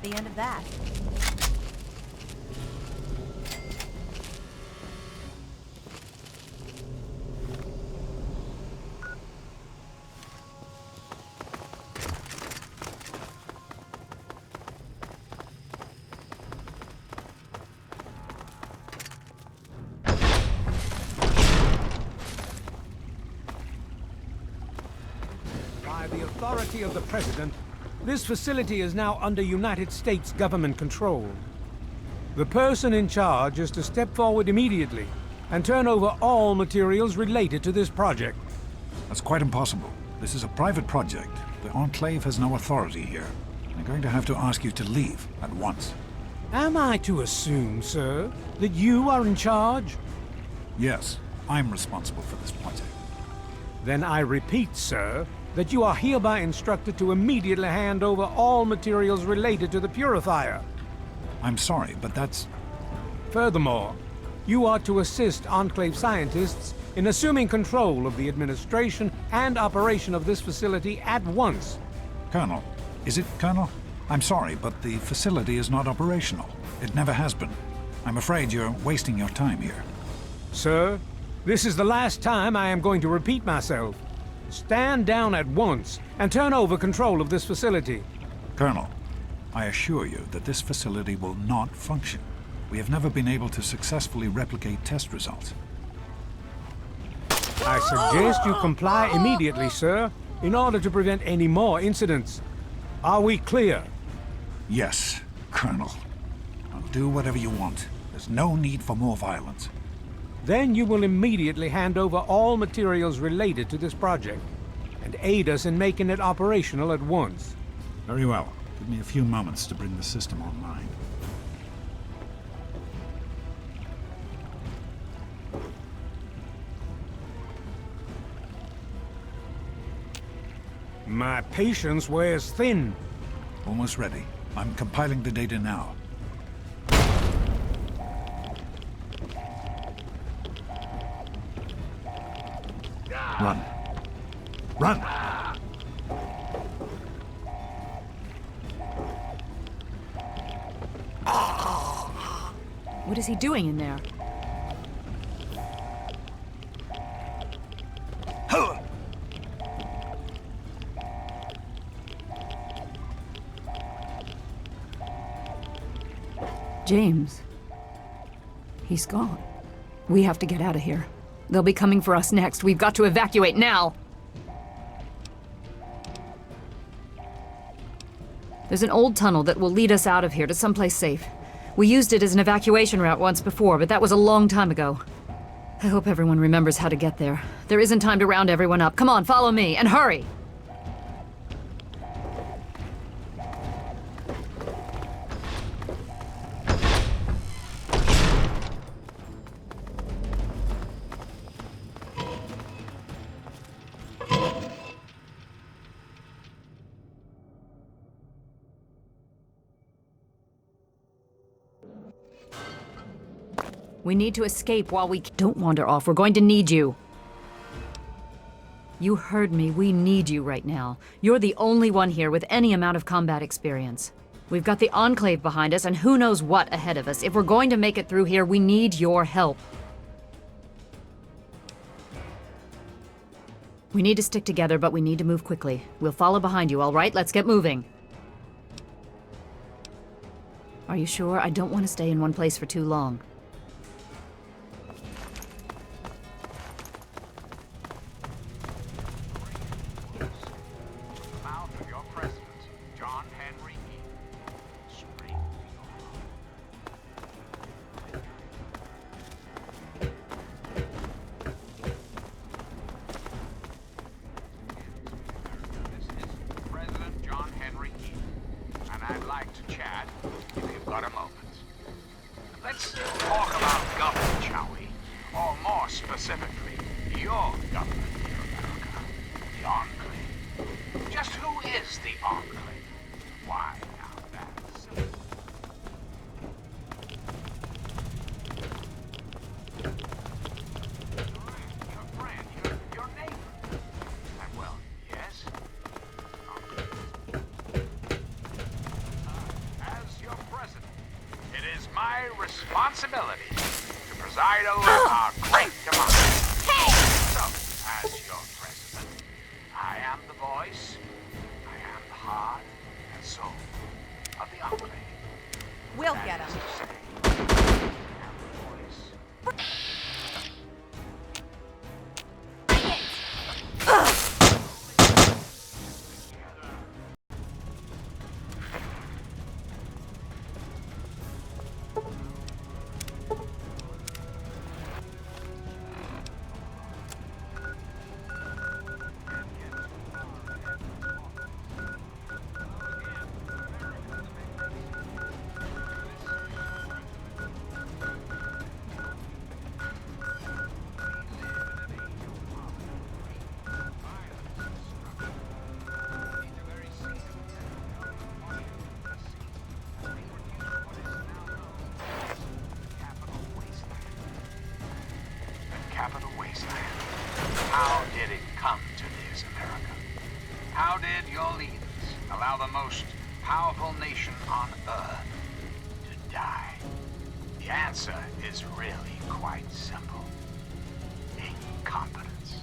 the end of that. By the authority of the President, this facility is now under United States government control. The person in charge is to step forward immediately and turn over all materials related to this project. That's quite impossible. This is a private project. The Enclave has no authority here. I'm going to have to ask you to leave at once. Am I to assume, sir, that you are in charge? Yes, I'm responsible for this project. Then I repeat, sir, that you are hereby instructed to immediately hand over all materials related to the purifier. I'm sorry, but that's... Furthermore, you are to assist Enclave scientists in assuming control of the administration and operation of this facility at once. Colonel, is it Colonel? I'm sorry, but the facility is not operational. It never has been. I'm afraid you're wasting your time here. Sir, this is the last time I am going to repeat myself. Stand down at once and turn over control of this facility. Colonel, I assure you that this facility will not function. We have never been able to successfully replicate test results. I suggest you comply immediately, sir, in order to prevent any more incidents. Are we clear? Yes, Colonel. I'll do whatever you want. There's no need for more violence. Then you will immediately hand over all materials related to this project and aid us in making it operational at once. Very well. Give me a few moments to bring the system online. My patience wears thin. Almost ready. I'm compiling the data now. Run. Run! What is he doing in there? James. He's gone. We have to get out of here. They'll be coming for us next. We've got to evacuate now! There's an old tunnel that will lead us out of here to someplace safe. We used it as an evacuation route once before, but that was a long time ago. I hope everyone remembers how to get there. There isn't time to round everyone up. Come on, follow me, and hurry! We need to escape while we don't wander off. We're going to need you. You heard me. We need you right now. You're the only one here with any amount of combat experience. We've got the Enclave behind us, and who knows what ahead of us. If we're going to make it through here, we need your help. We need to stick together, but we need to move quickly. We'll follow behind you, all right? Let's get moving. Are you sure? I don't want to stay in one place for too long. Responsibility to preside over our great democracy. So, as your president, I am the voice, I am the heart and soul of the Enclave. We'll get him. Capital wasteland. How did it come to this, America? How did your leaders allow the most powerful nation on Earth to die? The answer is really quite simple. Incompetence.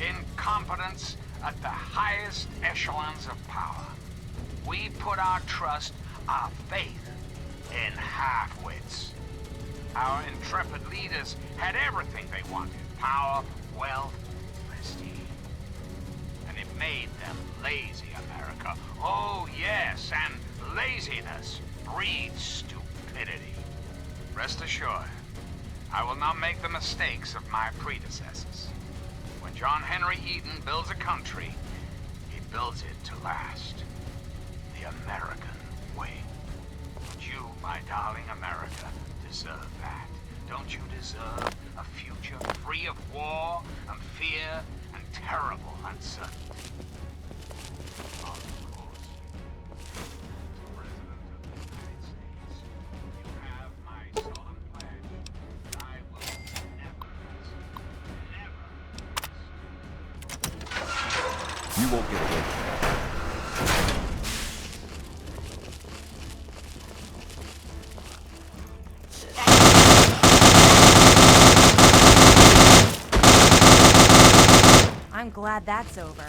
Incompetence at the highest echelons of power. We put our trust, our faith in half-wits. Our intrepid leaders had everything they wanted. Power, wealth, prestige. And it made them lazy, America. Oh, yes, and laziness breeds stupidity. Rest assured, I will not make the mistakes of my predecessors. When John Henry Eden builds a country, he builds it to last. The American way. But you, my darling America, deserve that. Don't you deserve a future free of war and fear and terrible uncertainty? Of course, President of the United States, you have my solemn pledge that I will never You won't get away from that. I'm glad that's over.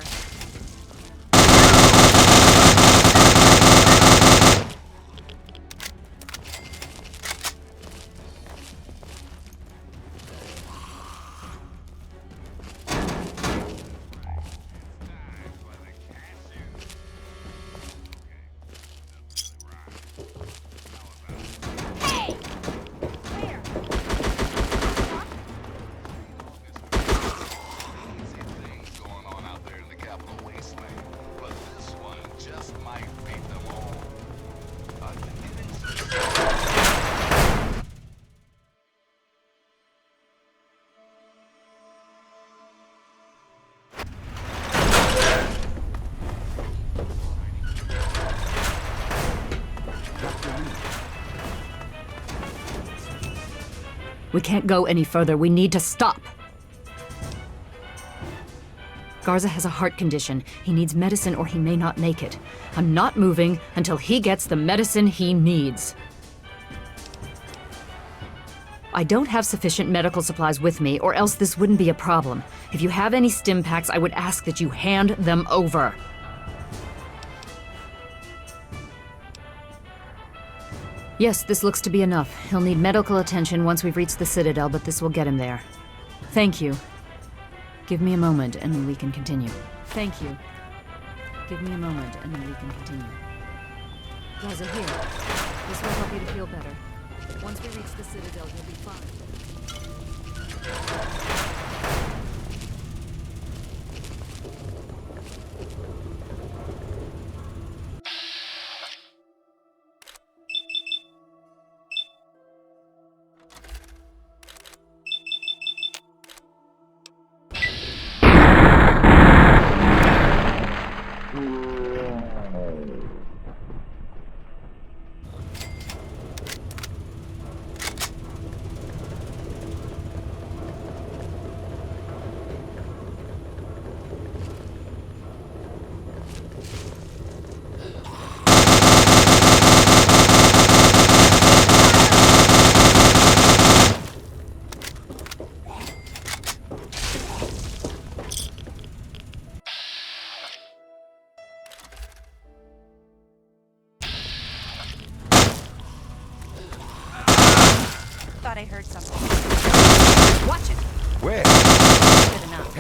We can't go any further. We need to stop. Garza has a heart condition. He needs medicine or he may not make it. I'm not moving until he gets the medicine he needs. I don't have sufficient medical supplies with me, or else this wouldn't be a problem. If you have any stim packs, I would ask that you hand them over. Yes, this looks to be enough. He'll need medical attention once we've reached the Citadel, but this will get him there. Thank you. Give me a moment, and then we can continue. Thank you. Give me a moment, and then we can continue. Garza, here. This will help you to feel better. Once we reach the Citadel, you'll be fine. Thought I heard something. Watch it. Where? Good enough. I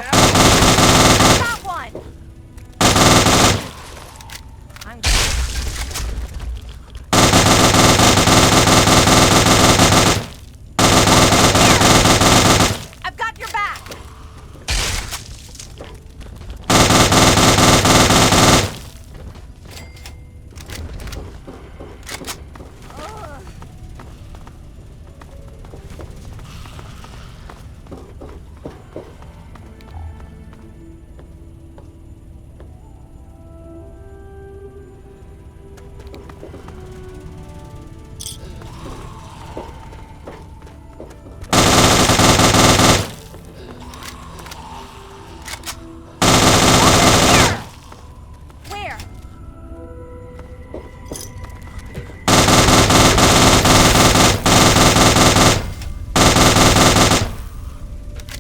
got one. I'm I've got your back.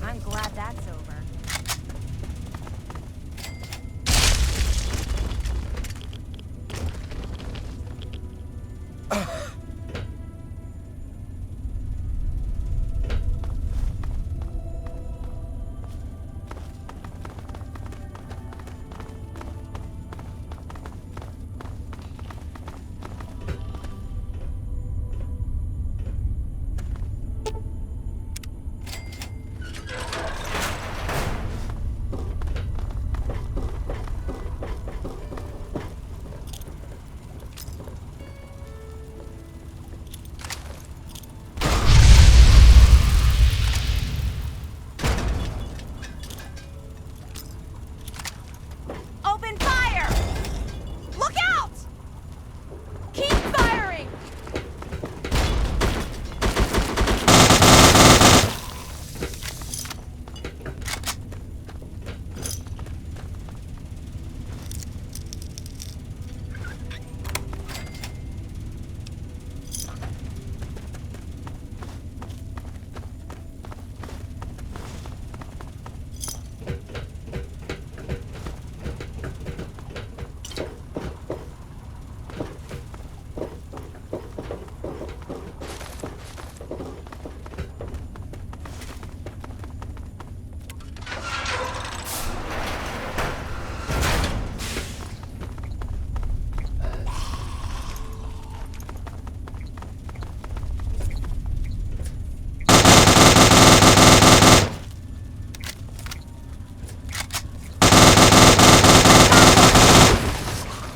I'm glad that's over. Open fire! Look out! Keep firing!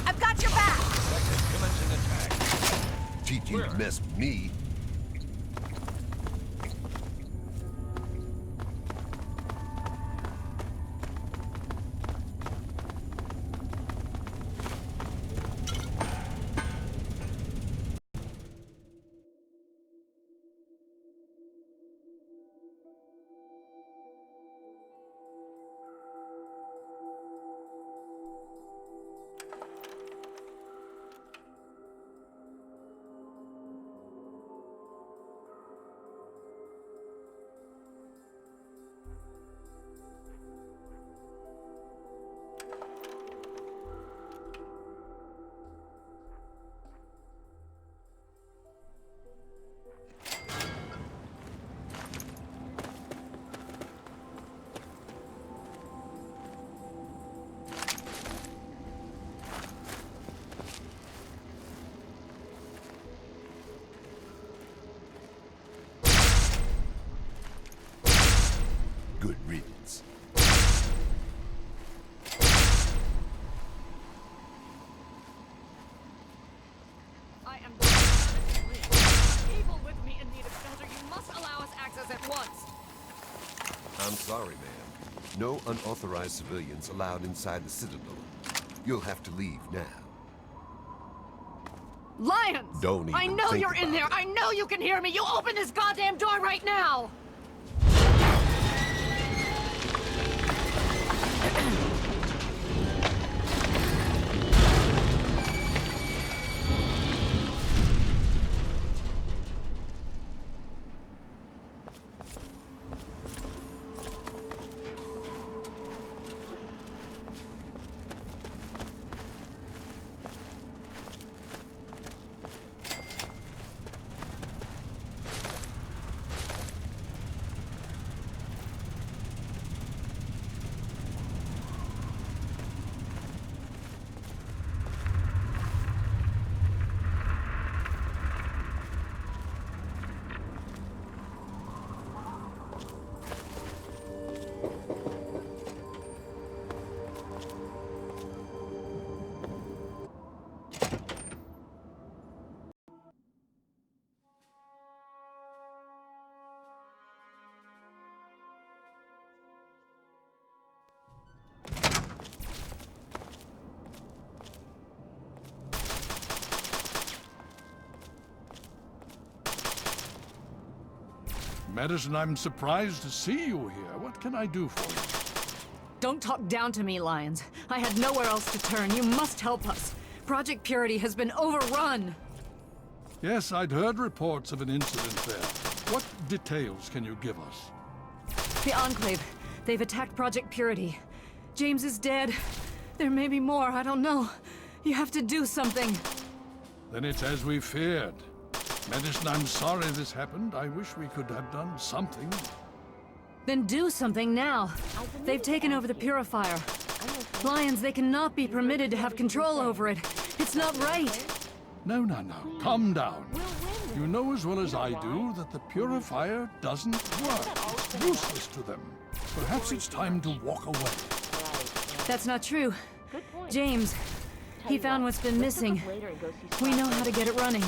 I've got your back! Teach you to mess with me. Sorry, ma'am. No unauthorized civilians allowed inside the Citadel. You'll have to leave now. Lions! Don't even I know think you're in about there! it. I know you can hear me! You open this goddamn door right now! Madison, I'm surprised to see you here. What can I do for you? Don't talk down to me, Lions. I had nowhere else to turn. You must help us. Project Purity has been overrun. Yes, I'd heard reports of an incident there. What details can you give us? The Enclave. They've attacked Project Purity. James is dead. There may be more, I don't know. You have to do something. Then it's as we feared. Madison, I'm sorry this happened. I wish we could have done something. Then do something now. They've taken over the Purifier. Lions, they cannot be permitted to have control over it. It's not right. No. Calm down. You know as well as I do that the Purifier doesn't work. It's useless to them. Perhaps it's time to walk away. That's not true. James, he found what's been missing. We know how to get it running.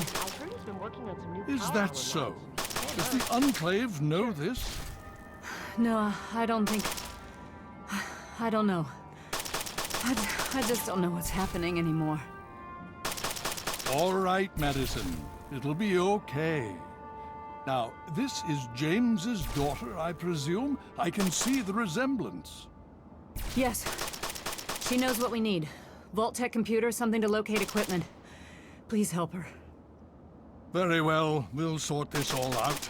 Is that so? Does the Enclave know this? No, I don't think... I don't know. I just don't know what's happening anymore. All right, Madison. It'll be okay. Now, this is James's daughter, I presume? I can see the resemblance. Yes. She knows what we need. Vault-Tec computer, something to locate equipment. Please help her. Very well. We'll sort this all out.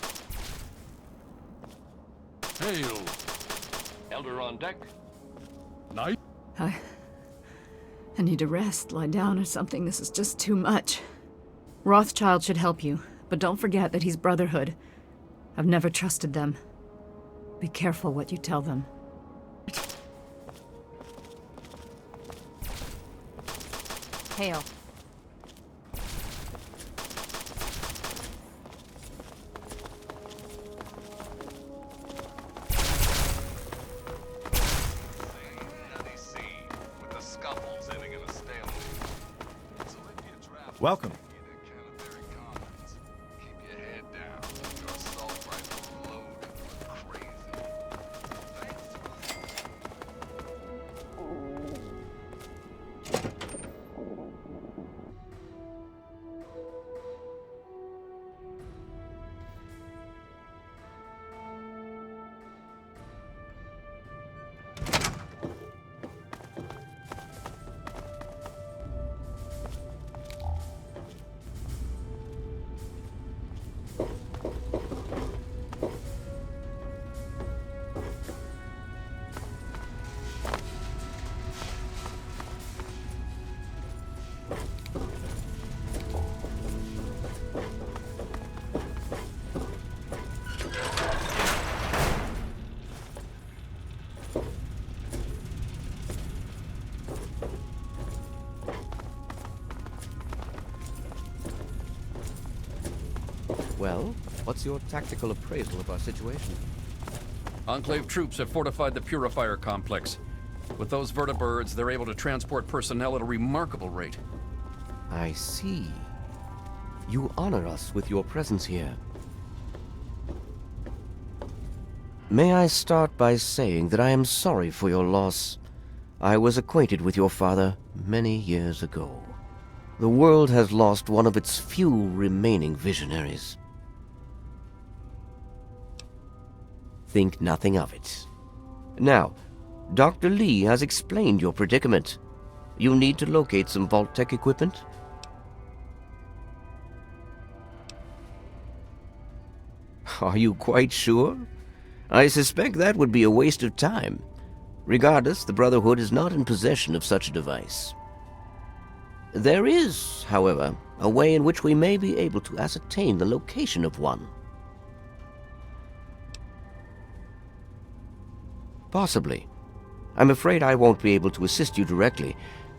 Hail. Elder on deck. Night. I need to rest, lie down or something. This is just too much. Rothschild should help you, but don't forget that he's Brotherhood. I've never trusted them. Be careful what you tell them. Hail. Welcome. Well, what's your tactical appraisal of our situation? Enclave troops have fortified the Purifier complex. With those vertibirds, they're able to transport personnel at a remarkable rate. I see. You honor us with your presence here. May I start by saying that I am sorry for your loss. I was acquainted with your father many years ago. The world has lost one of its few remaining visionaries. Think nothing of it. Now, Dr. Lee has explained your predicament. You need to locate some Vault-Tec equipment? Are you quite sure? I suspect that would be a waste of time. Regardless, the Brotherhood is not in possession of such a device. There is, however, a way in which we may be able to ascertain the location of one. Possibly. I'm afraid I won't be able to assist you directly.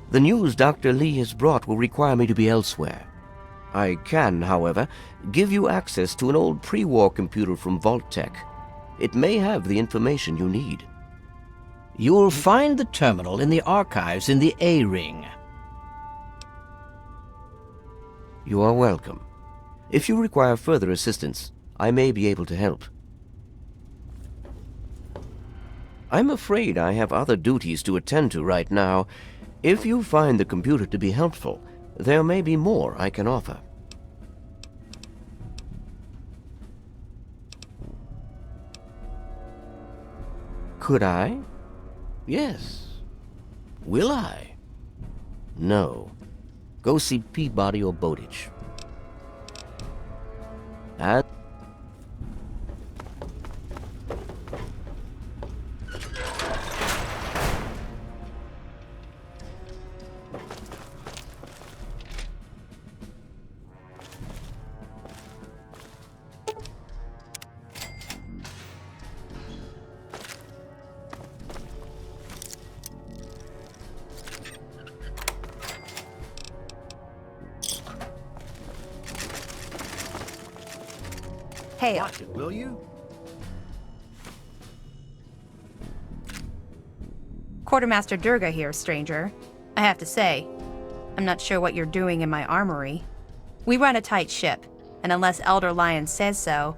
The news Dr. Lee has brought will require me to be elsewhere. I can, however, give you access to an old pre-war computer from Vault-Tec. It may have the information you need. You'll find the terminal in the archives in the A-Ring. You are welcome. If you require further assistance, I may be able to help. I'm afraid I have other duties to attend to right now. If you find the computer to be helpful, there may be more I can offer. Could I? Yes. Will I? No. Go see Peabody or Bowditch. And Hey, Watch it, will you? Quartermaster Durga here, stranger. I have to say, I'm not sure what you're doing in my armory. We run a tight ship, and unless Elder Lion says so,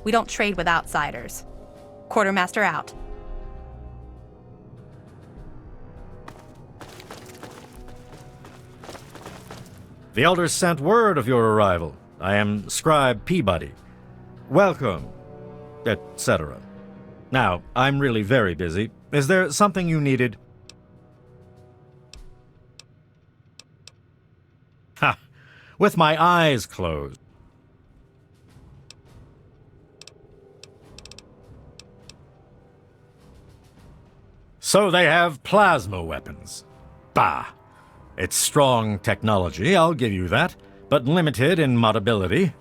we don't trade with outsiders. Quartermaster out. The elders sent word of your arrival. I am Scribe Peabody. Welcome, etc. Now, I'm really very busy. Is there something you needed? Ha! With my eyes closed. So they have plasma weapons. Bah! It's strong technology, I'll give you that, but limited in modability.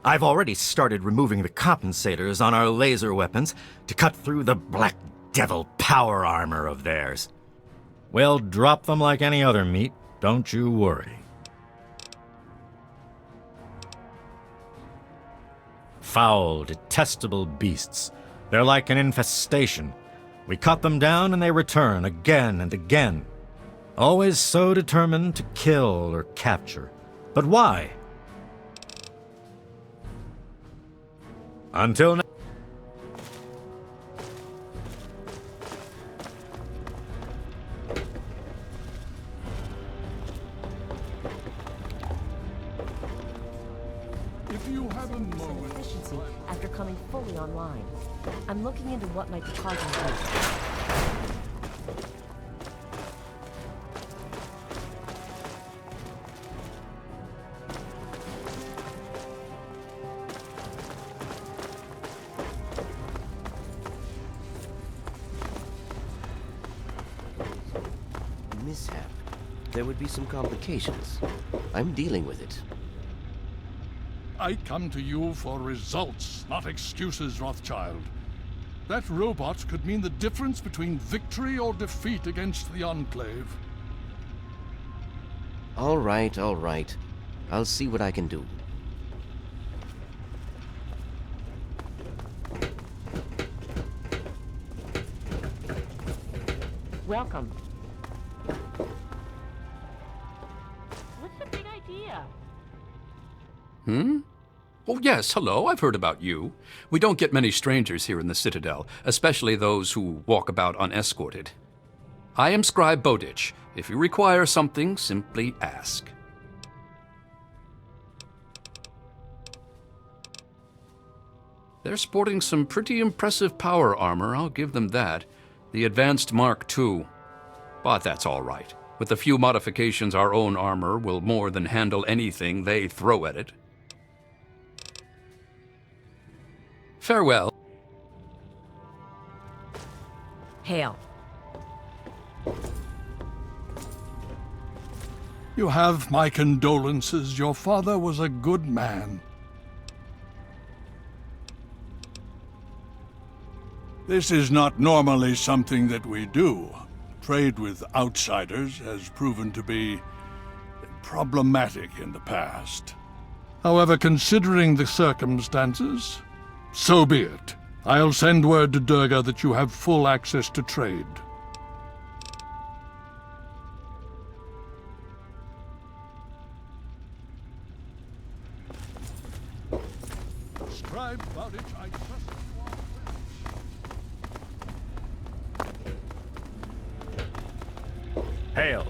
I've already started removing the compensators on our laser weapons to cut through the black devil power armor of theirs. We'll drop them like any other meat, don't you worry. Foul, detestable beasts. They're like an infestation. We cut them down and they return again and again. Always so determined to kill or capture. But why? Until now. If you have a moment. Efficiency after coming fully online. I'm looking into what might be causing this. Mishap. There would be some complications. I'm dealing with it. I come to you for results, not excuses, Rothschild. That robot could mean the difference between victory or defeat against the Enclave. All right, all right. I'll see what I can do. Welcome. What's the big idea? Oh, yes, hello, I've heard about you. We don't get many strangers here in the Citadel, especially those who walk about unescorted. I am Scribe Bowditch. If you require something, simply ask. They're sporting some pretty impressive power armor, I'll give them that. The Advanced Mark II. But that's all right. With a few modifications, our own armor will more than handle anything they throw at it. Farewell. Hail. You have my condolences. Your father was a good man. This is not normally something that we do. Trade with outsiders has proven to be problematic in the past. However, considering the circumstances, so be it. I'll send word to Durga that you have full access to trade. Scribe Bowditch, I trust you are. Hail.